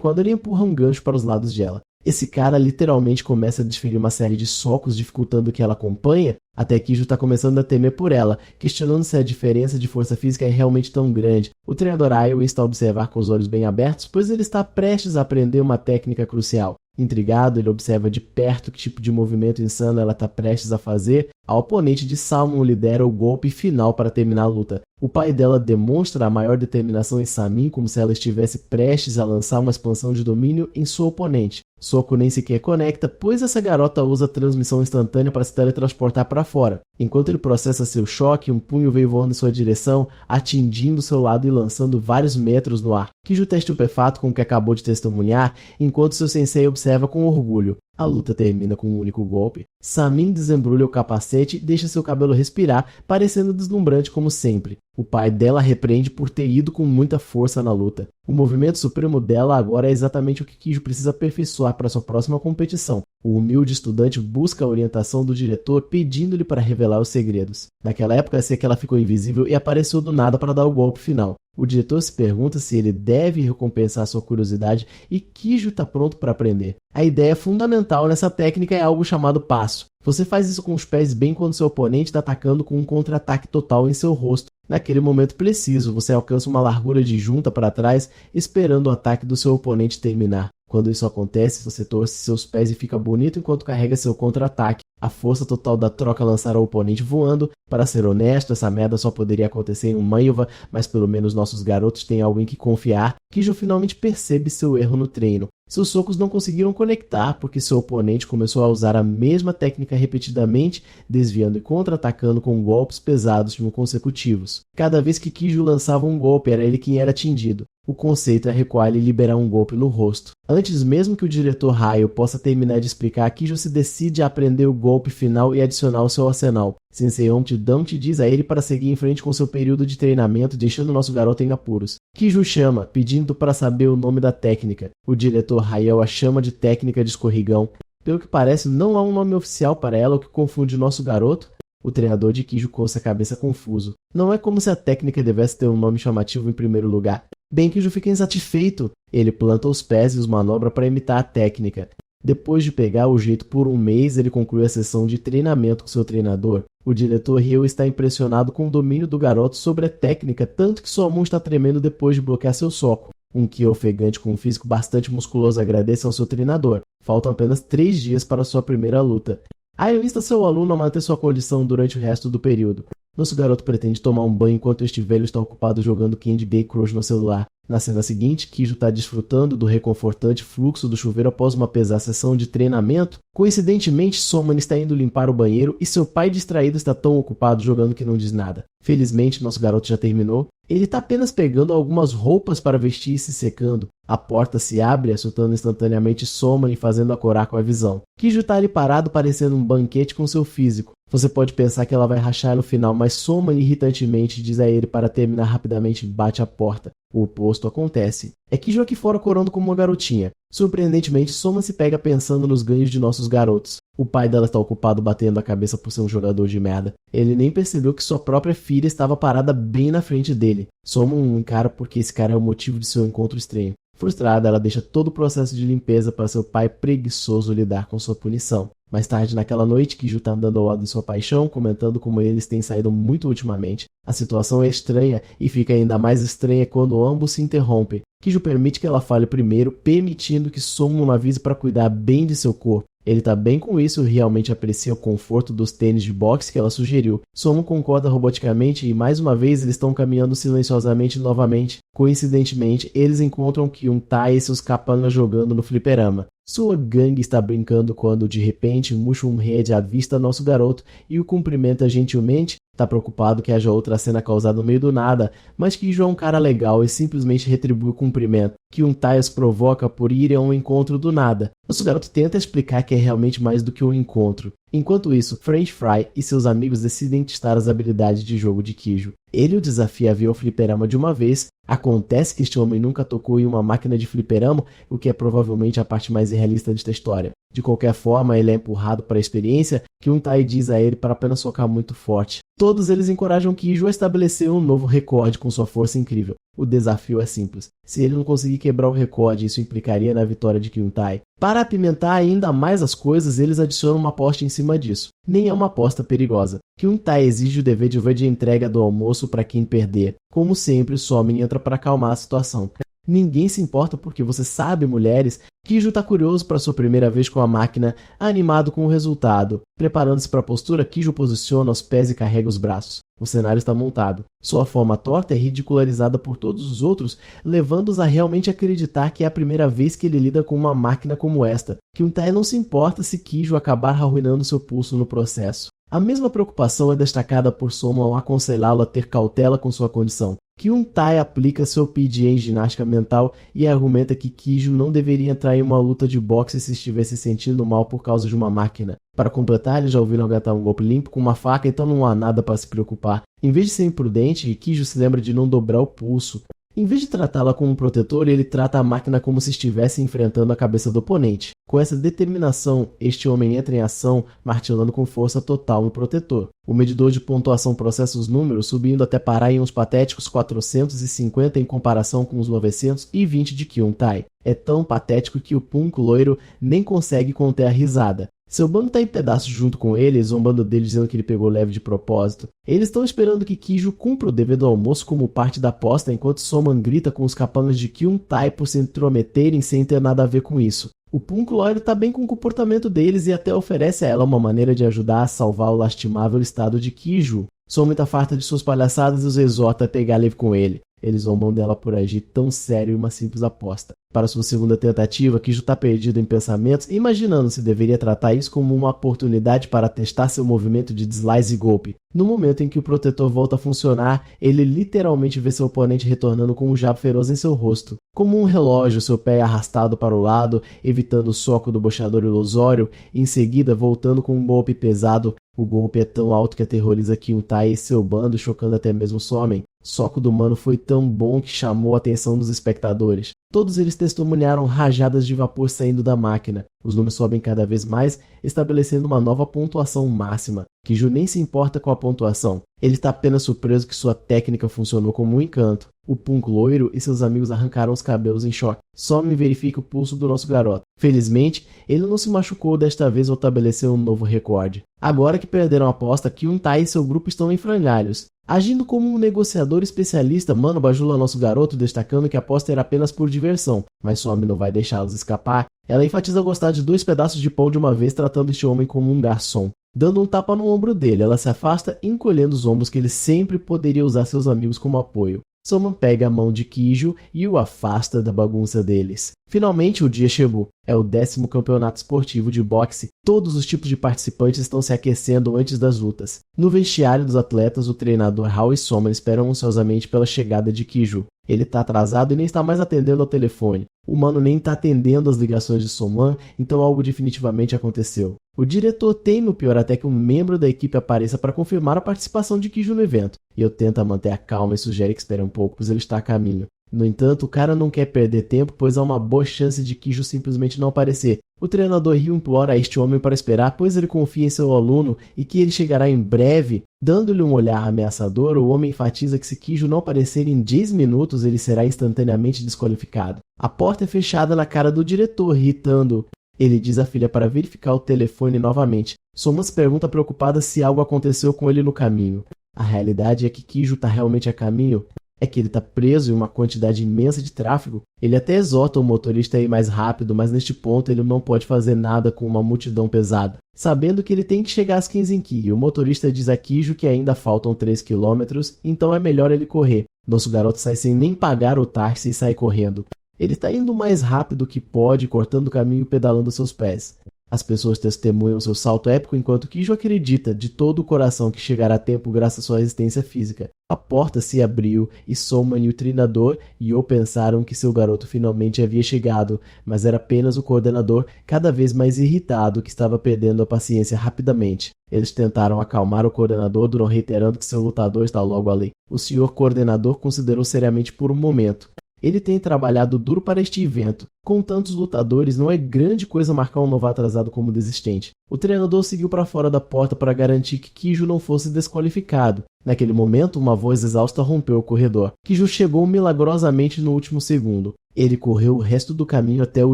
Quando ele empurra um gancho para os lados dela. Esse cara literalmente começa a desferir uma série de socos dificultando que ela acompanhe, até que Kiju está começando a temer por ela, questionando se a diferença de força física é realmente tão grande. O treinador Aiwa está a observar com os olhos bem abertos, pois ele está prestes a aprender uma técnica crucial. Intrigado, ele observa de perto que tipo de movimento insano ela está prestes a fazer. A oponente de Salmon lidera o golpe final para terminar a luta. O pai dela demonstra a maior determinação em Samin, como se ela estivesse prestes a lançar uma expansão de domínio em sua oponente. Soco nem sequer conecta, pois essa garota usa transmissão instantânea para se teletransportar para fora. Enquanto ele processa seu choque, um punho veio voando em sua direção, atingindo seu lado e lançando vários metros no ar. Kiju está estupefato com o que acabou de testemunhar, enquanto seu sensei observa com orgulho. A luta termina com um único golpe. Samin desembrulha o capacete e deixa seu cabelo respirar, parecendo deslumbrante como sempre. O pai dela repreende por ter ido com muita força na luta. O movimento supremo dela agora é exatamente o que Kiju precisa aperfeiçoar para sua próxima competição. O humilde estudante busca a orientação do diretor pedindo-lhe para revelar os segredos. Naquela época, assim que ela ficou invisível e apareceu do nada para dar o golpe final. O diretor se pergunta se ele deve recompensar sua curiosidade e Kijo está pronto para aprender. A ideia fundamental nessa técnica é algo chamado passo. Você faz isso com os pés bem quando seu oponente está atacando com um contra-ataque total em seu rosto. Naquele momento preciso, você alcança uma largura de junta para trás, esperando o ataque do seu oponente terminar. Quando isso acontece, você torce seus pés e fica bonito enquanto carrega seu contra-ataque. A força total da troca lançará o oponente voando. Para ser honesto, essa merda só poderia acontecer em um Manhwa, mas pelo menos nossos garotos têm algo em que confiar. Kijo finalmente percebe seu erro no treino. Seus socos não conseguiram conectar porque seu oponente começou a usar a mesma técnica repetidamente, desviando e contra-atacando com golpes pesados consecutivos. Cada vez que Kijo lançava um golpe, era ele quem era atingido. O conceito é recuar e liberar um golpe no rosto. Antes mesmo que o diretor Raio possa terminar de explicar, Kijo se decide a aprender o golpe final e adicionar ao seu arsenal. Sensei Omtidamte diz a ele para seguir em frente com seu período de treinamento, deixando nosso garoto em apuros. Kijo chama, pedindo para saber o nome da técnica. O diretor Raio a chama de técnica de escorregão. Pelo que parece, não há um nome oficial para ela, o que confunde nosso garoto. O treinador de Kijo coça a cabeça confuso. Não é como se a técnica devesse ter um nome chamativo em primeiro lugar. Bem, Kijo fica insatisfeito. Ele planta os pés e os manobra para imitar a técnica. Depois de pegar o jeito por um mês, ele conclui a sessão de treinamento com seu treinador. O diretor Ryo está impressionado com o domínio do garoto sobre a técnica, tanto que sua mão está tremendo depois de bloquear seu soco. Um Ki ofegante com um físico bastante musculoso agradece ao seu treinador. Faltam apenas 3 dias para sua primeira luta. Ayo insta seu aluno a manter sua condição durante o resto do período. Nosso garoto pretende tomar um banho enquanto este velho está ocupado jogando Candy Bay Crush no celular. Na cena seguinte, Kijo está desfrutando do reconfortante fluxo do chuveiro após uma pesada sessão de treinamento. Coincidentemente, Soman está indo limpar o banheiro e seu pai distraído está tão ocupado jogando que não diz nada. Felizmente, nosso garoto já terminou. Ele está apenas pegando algumas roupas para vestir e se secando. A porta se abre, assustando instantaneamente Soman e fazendo acorar com a visão. Kijo está ali parado parecendo um banquete com seu físico. Você pode pensar que ela vai rachar no final, mas Soman irritantemente diz a ele para terminar rapidamente e bate a porta. O oposto acontece. É Kijo aqui fora corando como uma garotinha. Surpreendentemente, Soman se pega pensando nos ganhos de nossos garotos. O pai dela está ocupado batendo a cabeça por ser um jogador de merda. Ele nem percebeu que sua própria filha estava parada bem na frente dele. Soman o encara porque esse cara é o motivo de seu encontro estranho. Frustrada, ela deixa todo o processo de limpeza para seu pai preguiçoso lidar com sua punição. Mais tarde naquela noite, Kijo está andando ao lado de sua paixão, comentando como eles têm saído muito ultimamente. A situação é estranha e fica ainda mais estranha quando ambos se interrompem. Kijo permite que ela fale primeiro, permitindo que Soman avise para cuidar bem de seu corpo. Ele tá bem com isso e realmente aprecia o conforto dos tênis de boxe que ela sugeriu. Soman concorda roboticamente e mais uma vez eles estão caminhando silenciosamente novamente. Coincidentemente, eles encontram Kyun-tae e seus capangas jogando no fliperama. Sua gangue está brincando quando, de repente, Mushroom-head avista nosso garoto e o cumprimenta gentilmente. Tá preocupado que haja outra cena causada no meio do nada, mas Kijo é um cara legal e simplesmente retribui o cumprimento. Kyun-tae os provoca por irem a um encontro do nada. Nosso garoto tenta explicar que é realmente mais do que um encontro. Enquanto isso, French Fry e seus amigos decidem testar as habilidades de jogo de Kijo. Ele o desafia a vir ao fliperama de uma vez. Acontece que este homem nunca tocou em uma máquina de fliperama, o que é provavelmente a parte mais irrealista desta história. De qualquer forma, ele é empurrado para a experiência, que Kyun-tae diz a ele para apenas socar muito forte. Todos eles encorajam Kijo a estabelecer um novo recorde com sua força incrível. O desafio é simples. Se ele não conseguir quebrar o recorde, isso implicaria na vitória de Kyun-tae. Para apimentar ainda mais as coisas, eles adicionam uma aposta em cima disso. Nem é uma aposta perigosa. Kyun-tae exige o dever de entrega do almoço para quem perder. Como sempre, Soman entra para acalmar a situação. Ninguém se importa porque você sabe, mulheres. Kijo está curioso para sua primeira vez com a máquina, animado com o resultado. Preparando-se para a postura, Kijo posiciona os pés e carrega os braços. O cenário está montado. Sua forma torta é ridicularizada por todos os outros, levando-os a realmente acreditar que é a primeira vez que ele lida com uma máquina como esta. Kyun-tae não se importa se Kijo acabar arruinando seu pulso no processo. A mesma preocupação é destacada por Soman ao aconselhá-lo a ter cautela com sua condição. Kyun-tae aplica seu PDA em ginástica mental e argumenta que Kijo não deveria entrar em uma luta de boxe se estivesse sentindo mal por causa de uma máquina. Para completar, eles já ouviram aguentar um golpe limpo com uma faca, então não há nada para se preocupar. Em vez de ser imprudente, Kijo se lembra de não dobrar o pulso. Em vez de tratá-la como um protetor, ele trata a máquina como se estivesse enfrentando a cabeça do oponente. Com essa determinação, este homem entra em ação, martelando com força total no protetor. O medidor de pontuação processa os números, subindo até parar em uns patéticos 450 em comparação com os 920 de Kyun-Tai. É tão patético que o Punk loiro nem consegue conter a risada. Seu bando tá em pedaços junto com ele, zombando dele dizendo que ele pegou leve de propósito. Eles estão esperando que Kiju cumpra o dever do almoço como parte da aposta, enquanto Soman grita com os capangas de Kyun-Tai por se intrometerem sem ter nada a ver com isso. O Punk loiro tá bem com o comportamento deles e até oferece a ela uma maneira de ajudar a salvar o lastimável estado de Kiju. Soman tá farta de suas palhaçadas e os exorta a pegar leve com ele. Eles zombam dela por agir tão sério em uma simples aposta. Para sua segunda tentativa, Kiju está perdido em pensamentos, imaginando se deveria tratar isso como uma oportunidade para testar seu movimento de deslize e golpe. No momento em que o protetor volta a funcionar, ele literalmente vê seu oponente retornando com um jab feroz em seu rosto. Como um relógio, seu pé é arrastado para o lado, evitando o soco do boxeador ilusório, e em seguida voltando com um golpe pesado. O golpe é tão alto que aterroriza Kyun-Tai e seu bando, chocando até mesmo Somen. O soco do mano foi tão bom que chamou a atenção dos espectadores. Todos eles testemunharam rajadas de vapor saindo da máquina. Os números sobem cada vez mais, estabelecendo uma nova pontuação máxima. Kiju nem se importa com a pontuação. Ele está apenas surpreso que sua técnica funcionou como um encanto. O Punk loiro e seus amigos arrancaram os cabelos em choque. Somen verifica o pulso do nosso garoto. Felizmente, ele não se machucou desta vez ou estabeleceu um novo recorde. Agora que perderam a aposta, Kyun-Tai e seu grupo estão em frangalhos. Agindo como um negociador especialista, Mano bajula nosso garoto, destacando que a aposta era apenas por diversão, mas Somen não vai deixá-los escapar. Ela enfatiza gostar de 2 pedaços de pão de uma vez, tratando este homem como um garçom. Dando um tapa no ombro dele, ela se afasta, encolhendo os ombros que ele sempre poderia usar seus amigos como apoio. Soman pega a mão de Kiju e o afasta da bagunça deles. Finalmente o dia chegou. É o 10º campeonato esportivo de boxe. Todos os tipos de participantes estão se aquecendo antes das lutas. No vestiário dos atletas, o treinador Hao e Soman esperam ansiosamente pela chegada de Kiju. Ele está atrasado e nem está mais atendendo ao telefone. O mano nem está atendendo as ligações de Soman, então algo definitivamente aconteceu. O diretor teme o pior até que um membro da equipe apareça para confirmar a participação de Kiju no evento. E eu tento manter a calma e sugere que espere um pouco, pois ele está a caminho. No entanto, o cara não quer perder tempo, pois há uma boa chance de Kiju simplesmente não aparecer. O treinador Ryu implora a este homem para esperar, pois ele confia em seu aluno e que ele chegará em breve. Dando-lhe um olhar ameaçador, o homem enfatiza que se Kiju não aparecer em 10 minutos, ele será instantaneamente desqualificado. A porta é fechada na cara do diretor, irritando. Ele diz à filha para verificar o telefone novamente. Soman se pergunta preocupada se algo aconteceu com ele no caminho. A realidade é que Kiju está realmente a caminho. É que ele está preso em uma quantidade imensa de tráfego. Ele até exorta o motorista a ir mais rápido, mas neste ponto ele não pode fazer nada com uma multidão pesada. Sabendo que ele tem que chegar às 15 em Ki, o motorista diz a Kiju que ainda faltam 3 km, então é melhor ele correr. Nosso garoto sai sem nem pagar o táxi e sai correndo. Ele está indo o mais rápido que pode, cortando o caminho e pedalando seus pés. As pessoas testemunham seu salto épico enquanto Kiju acredita de todo o coração que chegará a tempo graças à sua resistência física. A porta se abriu e Soman e o treinador Yo pensaram que seu garoto finalmente havia chegado, mas era apenas o coordenador, cada vez mais irritado, que estava perdendo a paciência rapidamente. Eles tentaram acalmar o coordenador, Duron reiterando que seu lutador está logo ali. O senhor coordenador considerou seriamente por um momento. Ele tem trabalhado duro para este evento. Com tantos lutadores, não é grande coisa marcar um novato atrasado como desistente. O treinador seguiu para fora da porta para garantir que Kiju não fosse desqualificado. Naquele momento, uma voz exausta rompeu o corredor. Kiju chegou milagrosamente no último segundo. Ele correu o resto do caminho até o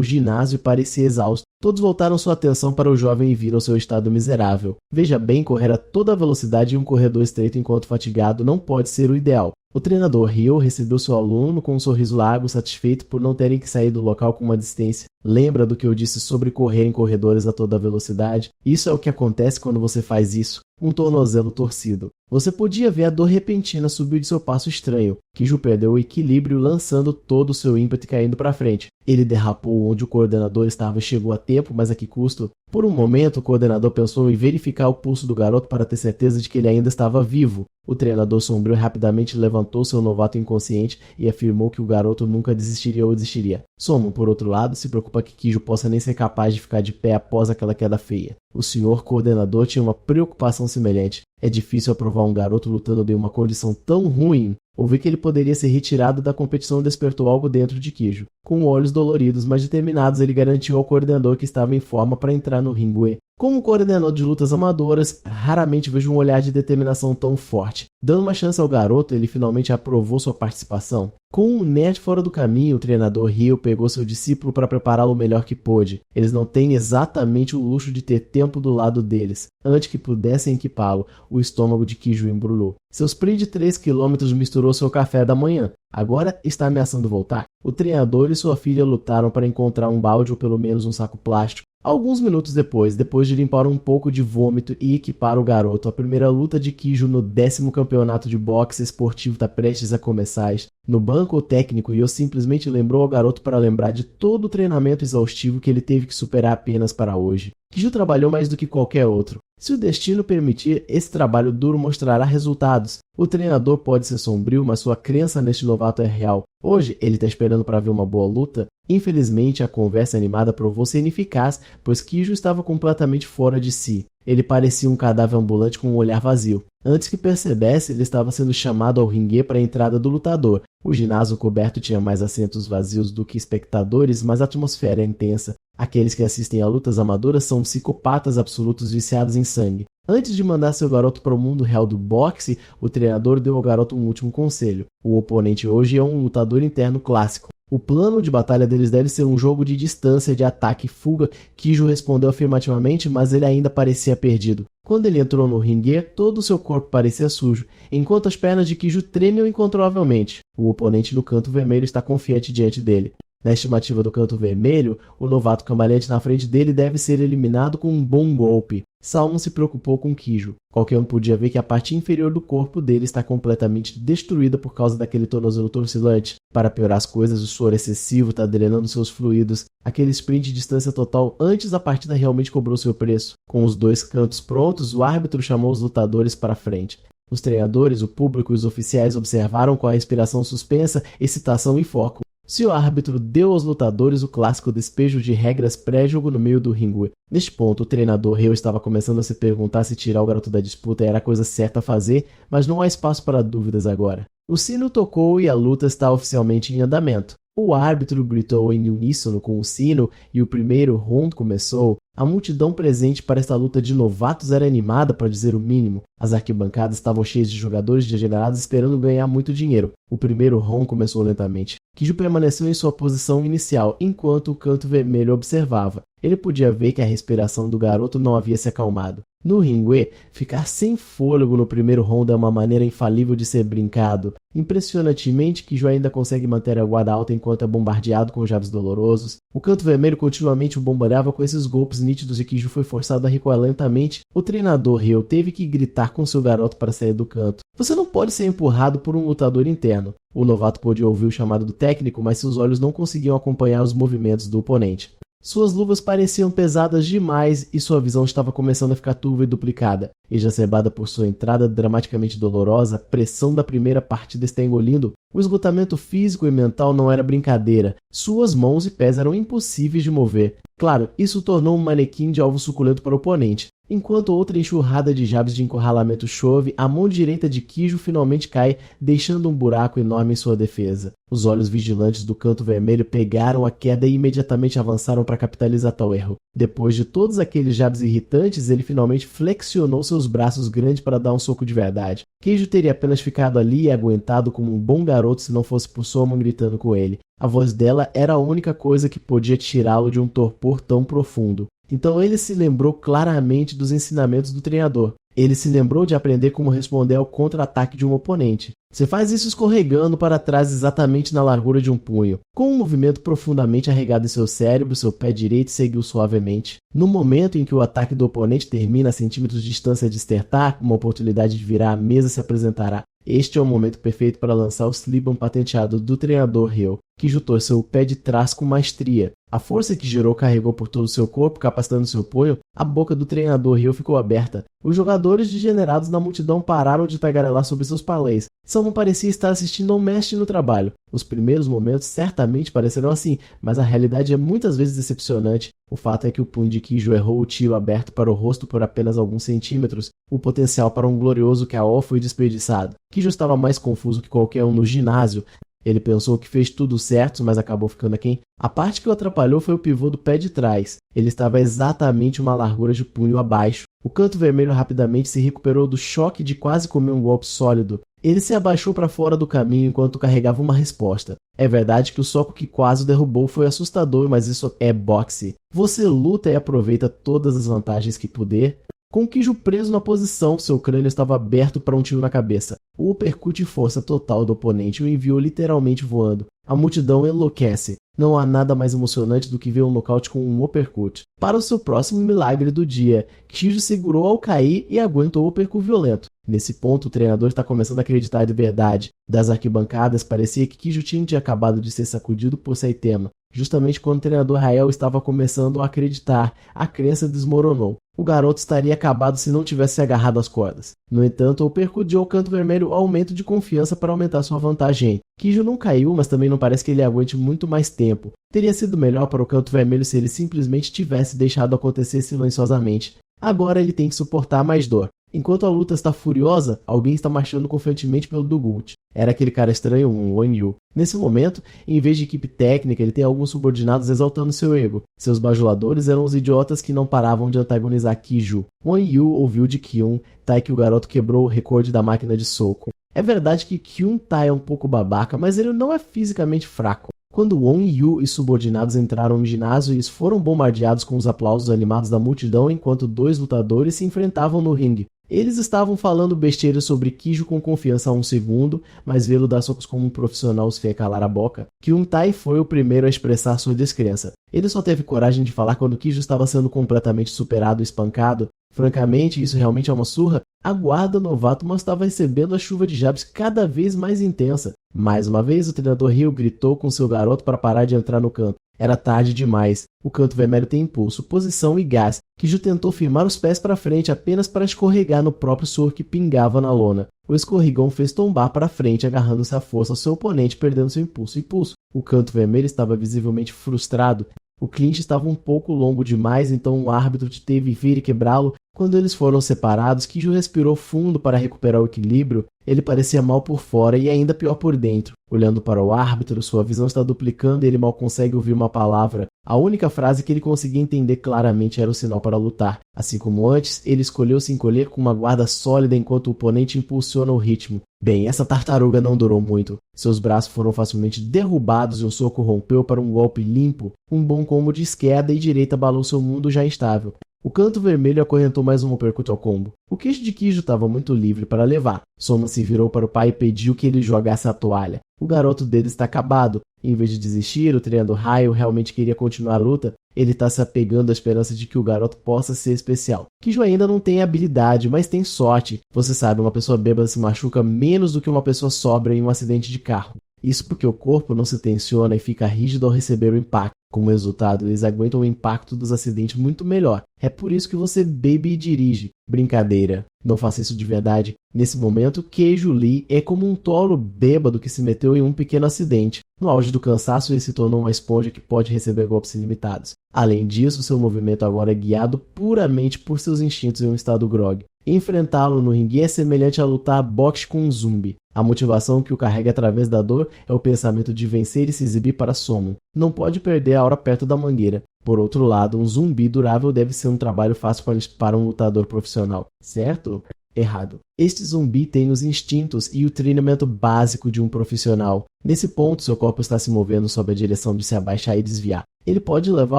ginásio e parecia exausto. Todos voltaram sua atenção para o jovem e viram seu estado miserável. Veja bem, correr a toda velocidade em um corredor estreito enquanto fatigado não pode ser o ideal. O treinador Ryo recebeu seu aluno com um sorriso largo, satisfeito por não terem que sair do local com uma distância. Lembra do que eu disse sobre correr em corredores a toda velocidade? Isso é o que acontece quando você faz isso. Um tornozelo torcido. Você podia ver a dor repentina subir de seu passo estranho. Kiju perdeu o equilíbrio, lançando todo o seu ímpeto e caindo para frente. Ele derrapou onde o coordenador estava e chegou a tempo, mas a que custo? Por um momento, o coordenador pensou em verificar o pulso do garoto para ter certeza de que ele ainda estava vivo. O treinador sombrio rapidamente levantou seu novato inconsciente e afirmou que o garoto nunca desistiria ou desistiria. Soman, por outro lado, se preocupa que Kiju possa nem ser capaz de ficar de pé após aquela queda feia. O senhor coordenador tinha uma preocupação semelhante. É difícil aprovar observar um garoto lutando em uma condição tão ruim, ouvir que ele poderia ser retirado da competição despertou algo dentro de Kiju. Com olhos doloridos, mas determinados, ele garantiu ao coordenador que estava em forma para entrar no ringue. Como coordenador de lutas amadoras, raramente vejo um olhar de determinação tão forte. Dando uma chance ao garoto, ele finalmente aprovou sua participação. Com um nerd fora do caminho, o treinador Ryo pegou seu discípulo para prepará-lo o melhor que pôde. Eles não têm exatamente o luxo de ter tempo do lado deles. Antes que pudessem equipá-lo, o estômago de Kiju embrulhou. Seu sprint de 3 km misturou seu café da manhã. Agora está ameaçando voltar. O treinador e sua filha lutaram para encontrar um balde ou pelo menos um saco plástico. Alguns minutos depois de limpar um pouco de vômito e equipar o garoto, a primeira luta de Kiju no 10º campeonato de boxe esportivo está prestes a começar. No banco, o técnico Yo simplesmente lembrou ao garoto para lembrar de todo o treinamento exaustivo que ele teve que superar apenas para hoje. Kiju trabalhou mais do que qualquer outro. Se o destino permitir, esse trabalho duro mostrará resultados. O treinador pode ser sombrio, mas sua crença neste novato é real. Hoje, ele está esperando para ver uma boa luta. Infelizmente, a conversa animada provou ser ineficaz, pois Kiju estava completamente fora de si. Ele parecia um cadáver ambulante com um olhar vazio. Antes que percebesse, ele estava sendo chamado ao ringue para a entrada do lutador. O ginásio coberto tinha mais assentos vazios do que espectadores, mas a atmosfera é intensa. Aqueles que assistem a lutas amadoras são psicopatas absolutos viciados em sangue. Antes de mandar seu garoto para o mundo real do boxe, o treinador deu ao garoto um último conselho. O oponente hoje é um lutador interno clássico. O plano de batalha deles deve ser um jogo de distância, de ataque e fuga. Kiju respondeu afirmativamente, mas ele ainda parecia perdido. Quando ele entrou no ringue, todo o seu corpo parecia sujo, enquanto as pernas de Kiju tremiam incontrolavelmente. O oponente no canto vermelho está confiante diante dele. Na estimativa do canto vermelho, o novato cambaleante na frente dele deve ser eliminado com um bom golpe. Salmon se preocupou com Kiju. Qualquer um podia ver que a parte inferior do corpo dele está completamente destruída por causa daquele tornozelo torcilante. Para piorar as coisas, o suor excessivo está drenando seus fluidos. Aquele sprint de distância total antes da partida realmente cobrou seu preço. Com os dois cantos prontos, o árbitro chamou os lutadores para frente. Os treinadores, o público e os oficiais observaram com a respiração suspensa, excitação e foco. Se o árbitro deu aos lutadores o clássico despejo de regras pré-jogo no meio do ringue. Neste ponto, o treinador Ryo estava começando a se perguntar se tirar o garoto da disputa era a coisa certa a fazer, mas não há espaço para dúvidas agora. O sino tocou e a luta está oficialmente em andamento. O árbitro gritou em uníssono com o sino e o primeiro round começou. A multidão presente para esta luta de novatos era animada, para dizer o mínimo. As arquibancadas estavam cheias de jogadores degenerados esperando ganhar muito dinheiro. O primeiro round começou lentamente. Kiju permaneceu em sua posição inicial, enquanto o canto vermelho observava. Ele podia ver que a respiração do garoto não havia se acalmado. No ringue, ficar sem fôlego no primeiro round é uma maneira infalível de ser brincado. Impressionantemente, Kiju ainda consegue manter a guarda alta enquanto é bombardeado com jabs dolorosos. O canto vermelho continuamente o bombardeava com esses golpes nítidos e Kiju foi forçado a recuar lentamente. O treinador Ryo teve que gritar com seu garoto para sair do canto. Você não pode ser empurrado por um lutador interno. O novato pôde ouvir o chamado do técnico, mas seus olhos não conseguiam acompanhar os movimentos do oponente. Suas luvas pareciam pesadas demais e sua visão estava começando a ficar turva e duplicada. Exacerbada por sua entrada dramaticamente dolorosa, a pressão da primeira partida está engolindo. O esgotamento físico e mental não era brincadeira. Suas mãos e pés eram impossíveis de mover. Claro, isso tornou um manequim de alvo suculento para o oponente. Enquanto outra enxurrada de jabs de encurralamento chove, a mão direita de Kiju finalmente cai, deixando um buraco enorme em sua defesa. Os olhos vigilantes do canto vermelho pegaram a queda e imediatamente avançaram para capitalizar tal erro. Depois de todos aqueles jabs irritantes, ele finalmente flexionou seus braços grandes para dar um soco de verdade. Kiju teria apenas ficado ali e aguentado como um bom garoto se não fosse por sua mãe gritando com ele. A voz dela era a única coisa que podia tirá-lo de um torpor tão profundo. Então ele se lembrou claramente dos ensinamentos do treinador. Ele se lembrou de aprender como responder ao contra-ataque de um oponente. Você faz isso escorregando para trás exatamente na largura de um punho. Com um movimento profundamente arregado em seu cérebro, seu pé direito seguiu suavemente. No momento em que o ataque do oponente termina a centímetros de distância de estertar, uma oportunidade de virar a mesa se apresentará. Este é o momento perfeito para lançar o Sliban patenteado do treinador Ryo. Kiju torceu o pé de trás com maestria. A força que girou carregou por todo o seu corpo, capacitando seu punho. A boca do treinador Ryu ficou aberta. Os jogadores degenerados na multidão pararam de tagarelar sobre seus palés. Salmon parecia estar assistindo a um mestre no trabalho. Os primeiros momentos certamente pareceram assim, mas a realidade é muitas vezes decepcionante. O fato é que o punho de Kiju errou o tiro aberto para o rosto por apenas alguns centímetros. O potencial para um glorioso KO foi desperdiçado. Kiju estava mais confuso que qualquer um no ginásio. Ele pensou que fez tudo certo, mas acabou ficando aquém. A parte que o atrapalhou foi o pivô do pé de trás. Ele estava exatamente uma largura de punho abaixo. O canto vermelho rapidamente se recuperou do choque de quase comer um golpe sólido. Ele se abaixou para fora do caminho enquanto carregava uma resposta. É verdade que o soco que quase o derrubou foi assustador, mas isso é boxe. Você luta e aproveita todas as vantagens que puder. Com o Kiju preso na posição, seu crânio estava aberto para um tiro na cabeça. O uppercut e força total do oponente o enviou literalmente voando. A multidão enlouquece. Não há nada mais emocionante do que ver um nocaute com um uppercut. Para o seu próximo milagre do dia, Kiju segurou ao cair e aguentou o uppercut violento. Nesse ponto, o treinador está começando a acreditar de verdade. Das arquibancadas, parecia que Kiju tinha acabado de ser sacudido por Saitama. Justamente quando o treinador Rael estava começando a acreditar, a crença desmoronou. O garoto estaria acabado se não tivesse agarrado as cordas. No entanto, o uppercut ao canto vermelho aumento de confiança para aumentar sua vantagem. Kiju não caiu, mas também não parece que ele aguente muito mais tempo. Teria sido melhor para o canto vermelho se ele simplesmente tivesse deixado acontecer silenciosamente. Agora ele tem que suportar mais dor. Enquanto a luta está furiosa, alguém está marchando confiantemente pelo Dugult. Era aquele cara estranho, um Won Yu. Nesse momento, em vez de equipe técnica, ele tem alguns subordinados exaltando seu ego. Seus bajuladores eram os idiotas que não paravam de antagonizar Kiju. Won Yu ouviu de Kyun Tai que o garoto quebrou o recorde da máquina de soco. É verdade que Kyun Tai é um pouco babaca, mas ele não é fisicamente fraco. Quando Won Yu e subordinados entraram no ginásio, eles foram bombardeados com os aplausos animados da multidão enquanto dois lutadores se enfrentavam no ringue. Eles estavam falando besteira sobre Kiju com confiança há um segundo, mas vê-lo dar socos como um profissional os fez calar a boca. Kyun Tai foi o primeiro a expressar sua descrença. Ele só teve coragem de falar quando Kiju estava sendo completamente superado e espancado. Francamente, isso realmente é uma surra? A guarda novato mas estava recebendo a chuva de jabs cada vez mais intensa. Mais uma vez, o treinador Ryu gritou com seu garoto para parar de entrar no canto. Era tarde demais. O canto vermelho tem impulso, posição e gás. Kiju tentou firmar os pés para frente apenas para escorregar no próprio suor que pingava na lona. O escorregão fez tombar para frente, agarrando-se à força ao seu oponente, perdendo seu impulso. O canto vermelho estava visivelmente frustrado. O clinch estava um pouco longo demais, então o árbitro teve que vir e quebrá-lo. Quando eles foram separados, Kiju respirou fundo para recuperar o equilíbrio. Ele parecia mal por fora e ainda pior por dentro. Olhando para o árbitro, sua visão está duplicando e ele mal consegue ouvir uma palavra. A única frase que ele conseguia entender claramente era o sinal para lutar. Assim como antes, ele escolheu se encolher com uma guarda sólida enquanto o oponente impulsiona o ritmo. Bem, essa tartaruga não durou muito. Seus braços foram facilmente derrubados e o soco rompeu para um golpe limpo. Um bom combo de esquerda e direita abalou seu mundo já instável. O canto vermelho acorrentou mais um uppercut ao combo. O queixo de Kiju estava muito livre para levar. Soma se virou para o pai e pediu que ele jogasse a toalha. O garoto dele está acabado. Em vez de desistir, o treinador Raio realmente queria continuar a luta. Ele está se apegando à esperança de que o garoto possa ser especial. Kiju ainda não tem habilidade, mas tem sorte. Você sabe, uma pessoa bêbada se machuca menos do que uma pessoa sóbria em um acidente de carro. Isso porque o corpo não se tensiona e fica rígido ao receber o impacto. Como resultado, eles aguentam o impacto dos acidentes muito melhor. É por isso que você bebe e dirige. Brincadeira. Não faça isso de verdade. Nesse momento, Keijo Lee é como um tolo bêbado que se meteu em um pequeno acidente. No auge do cansaço, ele se tornou uma esponja que pode receber golpes ilimitados. Além disso, seu movimento agora é guiado puramente por seus instintos em um estado grog. Enfrentá-lo no ringue é semelhante a lutar boxe com um zumbi. A motivação que o carrega através da dor é o pensamento de vencer e se exibir para Somo. Não pode perder a hora perto da mangueira. Por outro lado, um zumbi durável deve ser um trabalho fácil para um lutador profissional, certo? Errado. Este zumbi tem os instintos e o treinamento básico de um profissional. Nesse ponto, seu corpo está se movendo sob a direção de se abaixar e desviar. Ele pode levar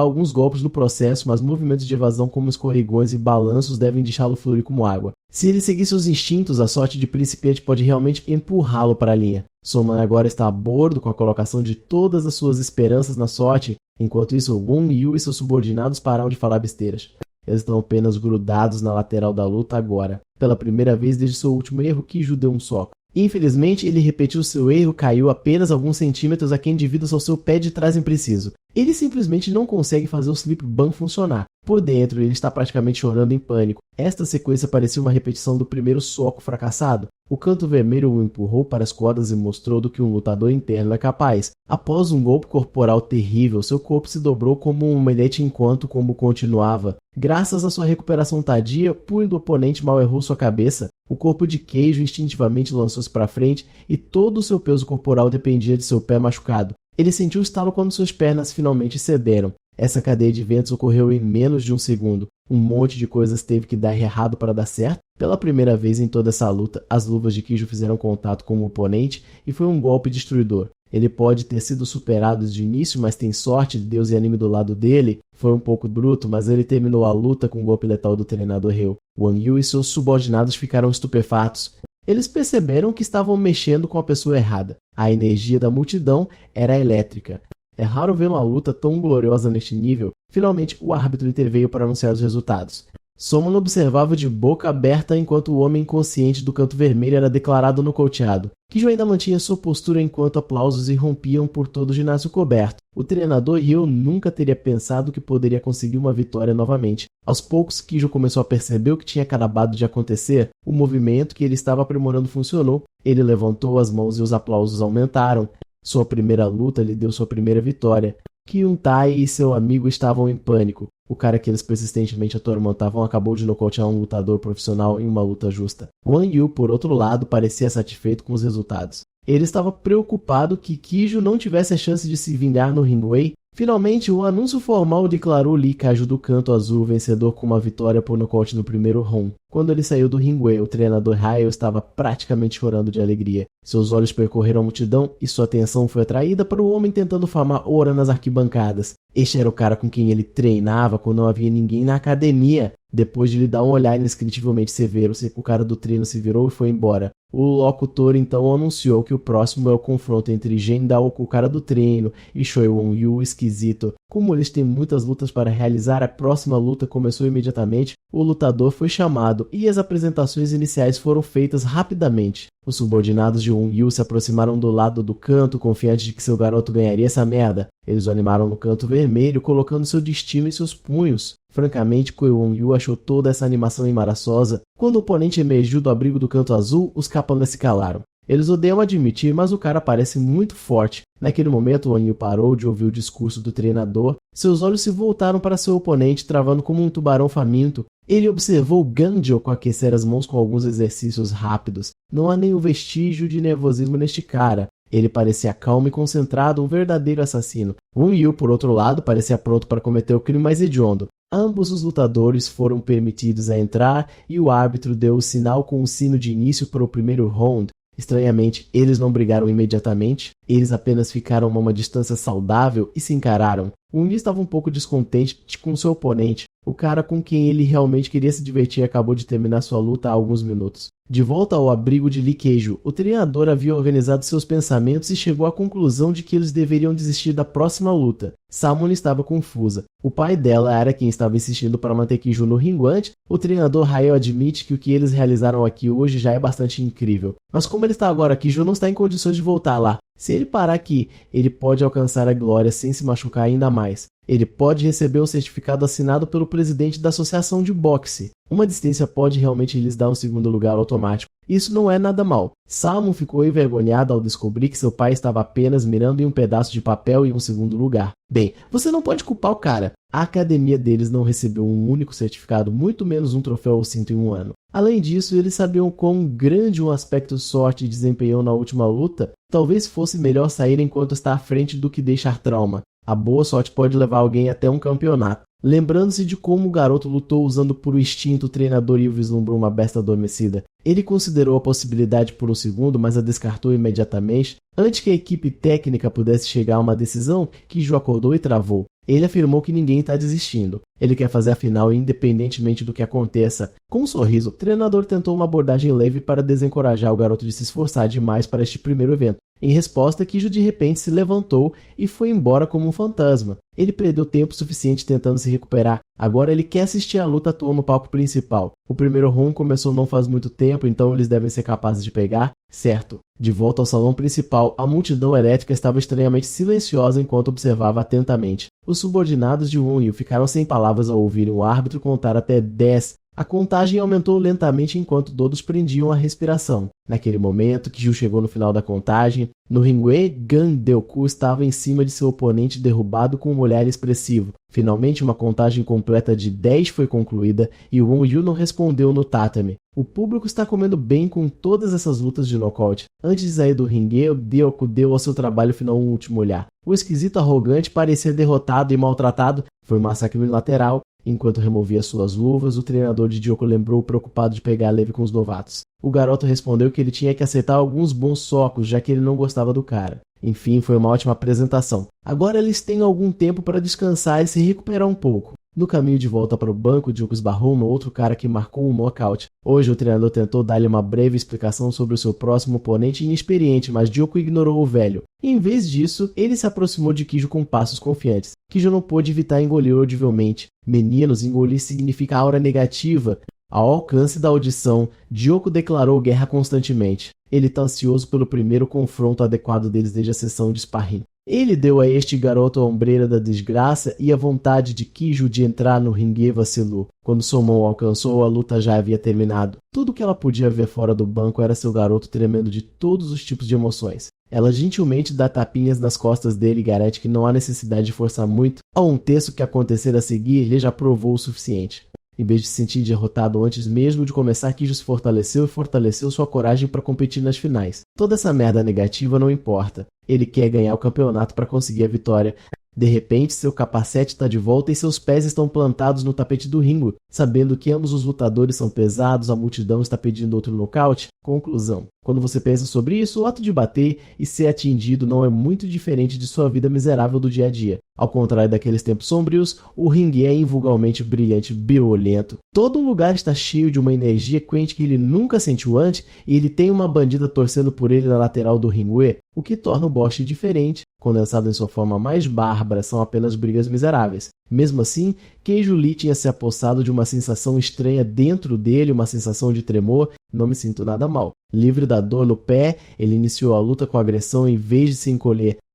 alguns golpes no processo, mas movimentos de evasão como escorregões e balanços devem deixá-lo fluir como água. Se ele seguir seus instintos, a sorte de principiante pode realmente empurrá-lo para a linha. Soman agora está a bordo com a colocação de todas as suas esperanças na sorte. Enquanto isso, Won Yu e seus subordinados pararam de falar besteiras. Eles estão apenas grudados na lateral da luta agora. Pela primeira vez desde seu último erro, Kiju deu um soco. Infelizmente, ele repetiu seu erro e caiu apenas alguns centímetros aquém devido ao seu pé de trás impreciso. Ele simplesmente não consegue fazer o slip bun funcionar. Por dentro, ele está praticamente chorando em pânico. Esta sequência parecia uma repetição do primeiro soco fracassado. O canto vermelho o empurrou para as cordas e mostrou do que um lutador interno é capaz. Após um golpe corporal terrível, seu corpo se dobrou como um omelete enquanto como continuava. Graças à sua recuperação tardia, punho do oponente mal errou sua cabeça. O corpo de Keijo instintivamente lançou-se para frente e todo o seu peso corporal dependia de seu pé machucado. Ele sentiu o estalo quando suas pernas finalmente cederam. Essa cadeia de eventos ocorreu em menos de um segundo. Um monte de coisas teve que dar errado para dar certo. Pela primeira vez em toda essa luta, as luvas de Keijo fizeram contato com o oponente e foi um golpe destruidor. Ele pode ter sido superado de início, mas tem sorte de Deus e anime do lado dele. Foi um pouco bruto, mas ele terminou a luta com o golpe letal do treinador Ryo. Wang Yu e seus subordinados ficaram estupefatos. Eles perceberam que estavam mexendo com a pessoa errada. A energia da multidão era elétrica. É raro ver uma luta tão gloriosa neste nível. Finalmente, o árbitro interveio para anunciar os resultados. Someone observava de boca aberta enquanto o homem inconsciente do canto vermelho era declarado nocauteado. Keijo ainda mantinha sua postura enquanto aplausos irrompiam por todo o ginásio coberto. O treinador Ryo nunca teria pensado que poderia conseguir uma vitória novamente. Aos poucos, Keijo começou a perceber o que tinha acabado de acontecer. O movimento que ele estava aprimorando funcionou. Ele levantou as mãos e os aplausos aumentaram. Sua primeira luta lhe deu sua primeira vitória. Kyun-Tai e seu amigo estavam em pânico. O cara que eles persistentemente atormentavam acabou de nocautear um lutador profissional em uma luta justa. Wang Yu, por outro lado, parecia satisfeito com os resultados. Ele estava preocupado que Keijo não tivesse a chance de se vingar no Ringway. Finalmente, o anúncio formal declarou Lee Kaju do canto azul vencedor com uma vitória por nocaute no primeiro round. Quando ele saiu do Ringway, o treinador Ryo estava praticamente chorando de alegria. Seus olhos percorreram a multidão e sua atenção foi atraída para o homem tentando farmar ouro nas arquibancadas. Este era o cara com quem ele treinava quando não havia ninguém na academia. Depois de lhe dar um olhar indescritivelmente severo, o cara do treino se virou e foi embora. O locutor então anunciou que o próximo é o confronto entre Gendaoku, o cara do treino, e Choi Won-yu, o esquisito. Como eles têm muitas lutas para realizar, a próxima luta começou imediatamente. O lutador foi chamado e as apresentações iniciais foram feitas rapidamente. Os subordinados de Won-yu se aproximaram do lado do canto, confiantes de que seu garoto ganharia essa merda. Eles o animaram no canto vermelho, colocando seu destino em seus punhos. Francamente, Choi Won-yu achou toda essa animação embaraçosa. Quando o oponente emergiu do abrigo do canto azul, os capangas se calaram. Eles odeiam admitir, mas o cara parece muito forte. Naquele momento, Wang Yu parou de ouvir o discurso do treinador. Seus olhos se voltaram para seu oponente, travando como um tubarão faminto. Ele observou Ganjo aquecer as mãos com alguns exercícios rápidos. Não há nenhum vestígio de nervosismo neste cara. Ele parecia calmo e concentrado, um verdadeiro assassino. Wang Yu, por outro lado, parecia pronto para cometer o crime mais hediondo. Ambos os lutadores foram permitidos a entrar e o árbitro deu o sinal com o sino de início para o primeiro round. Estranhamente, eles não brigaram imediatamente, eles apenas ficaram a uma distância saudável e se encararam. O Lee estava um pouco descontente com seu oponente. O cara com quem ele realmente queria se divertir acabou de terminar sua luta há alguns minutos. De volta ao abrigo de Lee Keijo, o treinador havia organizado seus pensamentos e chegou à conclusão de que eles deveriam desistir da próxima luta. Samon estava confusa. O pai dela era quem estava insistindo para manter Keijo no ringuante. O treinador Ryo admite que o que eles realizaram aqui hoje já é bastante incrível. Mas como ele está agora, Keijo não está em condições de voltar lá. Se ele parar aqui, ele pode alcançar a glória sem se machucar ainda mais. Ele pode receber um certificado assinado pelo presidente da associação de boxe. Uma desistência pode realmente lhes dar um segundo lugar automático. Isso não é nada mal. Salmon ficou envergonhado ao descobrir que seu pai estava apenas mirando em um pedaço de papel em um segundo lugar. Bem, você não pode culpar o cara. A academia deles não recebeu um único certificado, muito menos um troféu ao cinto em um ano. Além disso, eles sabiam quão grande um aspecto sorte desempenhou na última luta. Talvez fosse melhor sair enquanto está à frente do que deixar trauma. A boa sorte pode levar alguém até um campeonato. Lembrando-se de como o garoto lutou usando por instinto, o treinador Yu vislumbrou uma besta adormecida. Ele considerou a possibilidade por um segundo, mas a descartou imediatamente. Antes que a equipe técnica pudesse chegar a uma decisão, Keijo acordou e travou. Ele afirmou que ninguém está desistindo. Ele quer fazer a final independentemente do que aconteça. Com um sorriso, o treinador tentou uma abordagem leve para desencorajar o garoto de se esforçar demais para este primeiro evento. Em resposta, Keijo de repente se levantou e foi embora como um fantasma. Ele perdeu tempo suficiente tentando se recuperar. Agora ele quer assistir a luta à toa no palco principal. O primeiro round começou não faz muito tempo, então eles devem ser capazes de pegar. Certo. De volta ao salão principal, a multidão herética estava estranhamente silenciosa enquanto observava atentamente. Os subordinados de Wunyu ficaram sem palavras ao ouvirem o árbitro contar até 10. A contagem aumentou lentamente enquanto todos prendiam a respiração. Naquele momento, Kiju chegou no final da contagem. No ringue, Gan Deoku estava em cima de seu oponente derrubado com um olhar expressivo. Finalmente, uma contagem completa de 10 foi concluída e Wonryu não respondeu no tatame. O público está comendo bem com todas essas lutas de nocaute. Antes de sair do ringue, Deoku deu ao seu trabalho final um último olhar. O esquisito arrogante parecia derrotado e maltratado. Foi um massacre unilateral. Enquanto removia suas luvas, o treinador de Joko lembrou preocupado de pegar leve com os novatos. O garoto respondeu que ele tinha que aceitar alguns bons socos, já que ele não gostava do cara. Enfim, foi uma ótima apresentação. Agora eles têm algum tempo para descansar e se recuperar um pouco. No caminho de volta para o banco, Joko esbarrou no outro cara que marcou um nocaute. Hoje o treinador tentou dar-lhe uma breve explicação sobre o seu próximo oponente inexperiente, mas Joko ignorou o velho. Em vez disso, ele se aproximou de Kiju com passos confiantes. Kiju não pôde evitar engolir audivelmente. Meninos, engolir significa aura negativa. Ao alcance da audição, Joko declarou guerra constantemente. Ele está ansioso pelo primeiro confronto adequado deles desde a sessão de sparring. Ele deu a este garoto a ombreira da desgraça e a vontade de Kiju de entrar no ringue vacilou. Quando sua mão alcançou, a luta já havia terminado. Tudo que ela podia ver fora do banco era seu garoto tremendo de todos os tipos de emoções. Ela gentilmente dá tapinhas nas costas dele e garante que não há necessidade de forçar muito. Ao um terço que acontecer a seguir, ele já provou o suficiente. Em vez de se sentir derrotado antes mesmo de começar, Kiju se fortaleceu e fortaleceu sua coragem para competir nas finais. Toda essa merda negativa não importa. Ele quer ganhar o campeonato para conseguir a vitória. De repente, seu capacete está de volta e seus pés estão plantados no tapete do ringue. Sabendo que ambos os lutadores são pesados, a multidão está pedindo outro nocaute. Conclusão. Quando você pensa sobre isso, o ato de bater e ser atingido não é muito diferente de sua vida miserável do dia a dia. Ao contrário daqueles tempos sombrios, o ringue é invulgarmente brilhante, violento. Todo lugar está cheio de uma energia quente que ele nunca sentiu antes e ele tem uma bandida torcendo por ele na lateral do ringue, o que torna o boxe diferente. Condensado em sua forma mais bárbara, são apenas brigas miseráveis. Mesmo assim, Keijo Lee tinha se apossado de uma sensação estranha dentro dele, uma sensação de tremor. Não me sinto nada mal. Livre da dor no pé, ele iniciou a luta com agressão em vez de se encolher.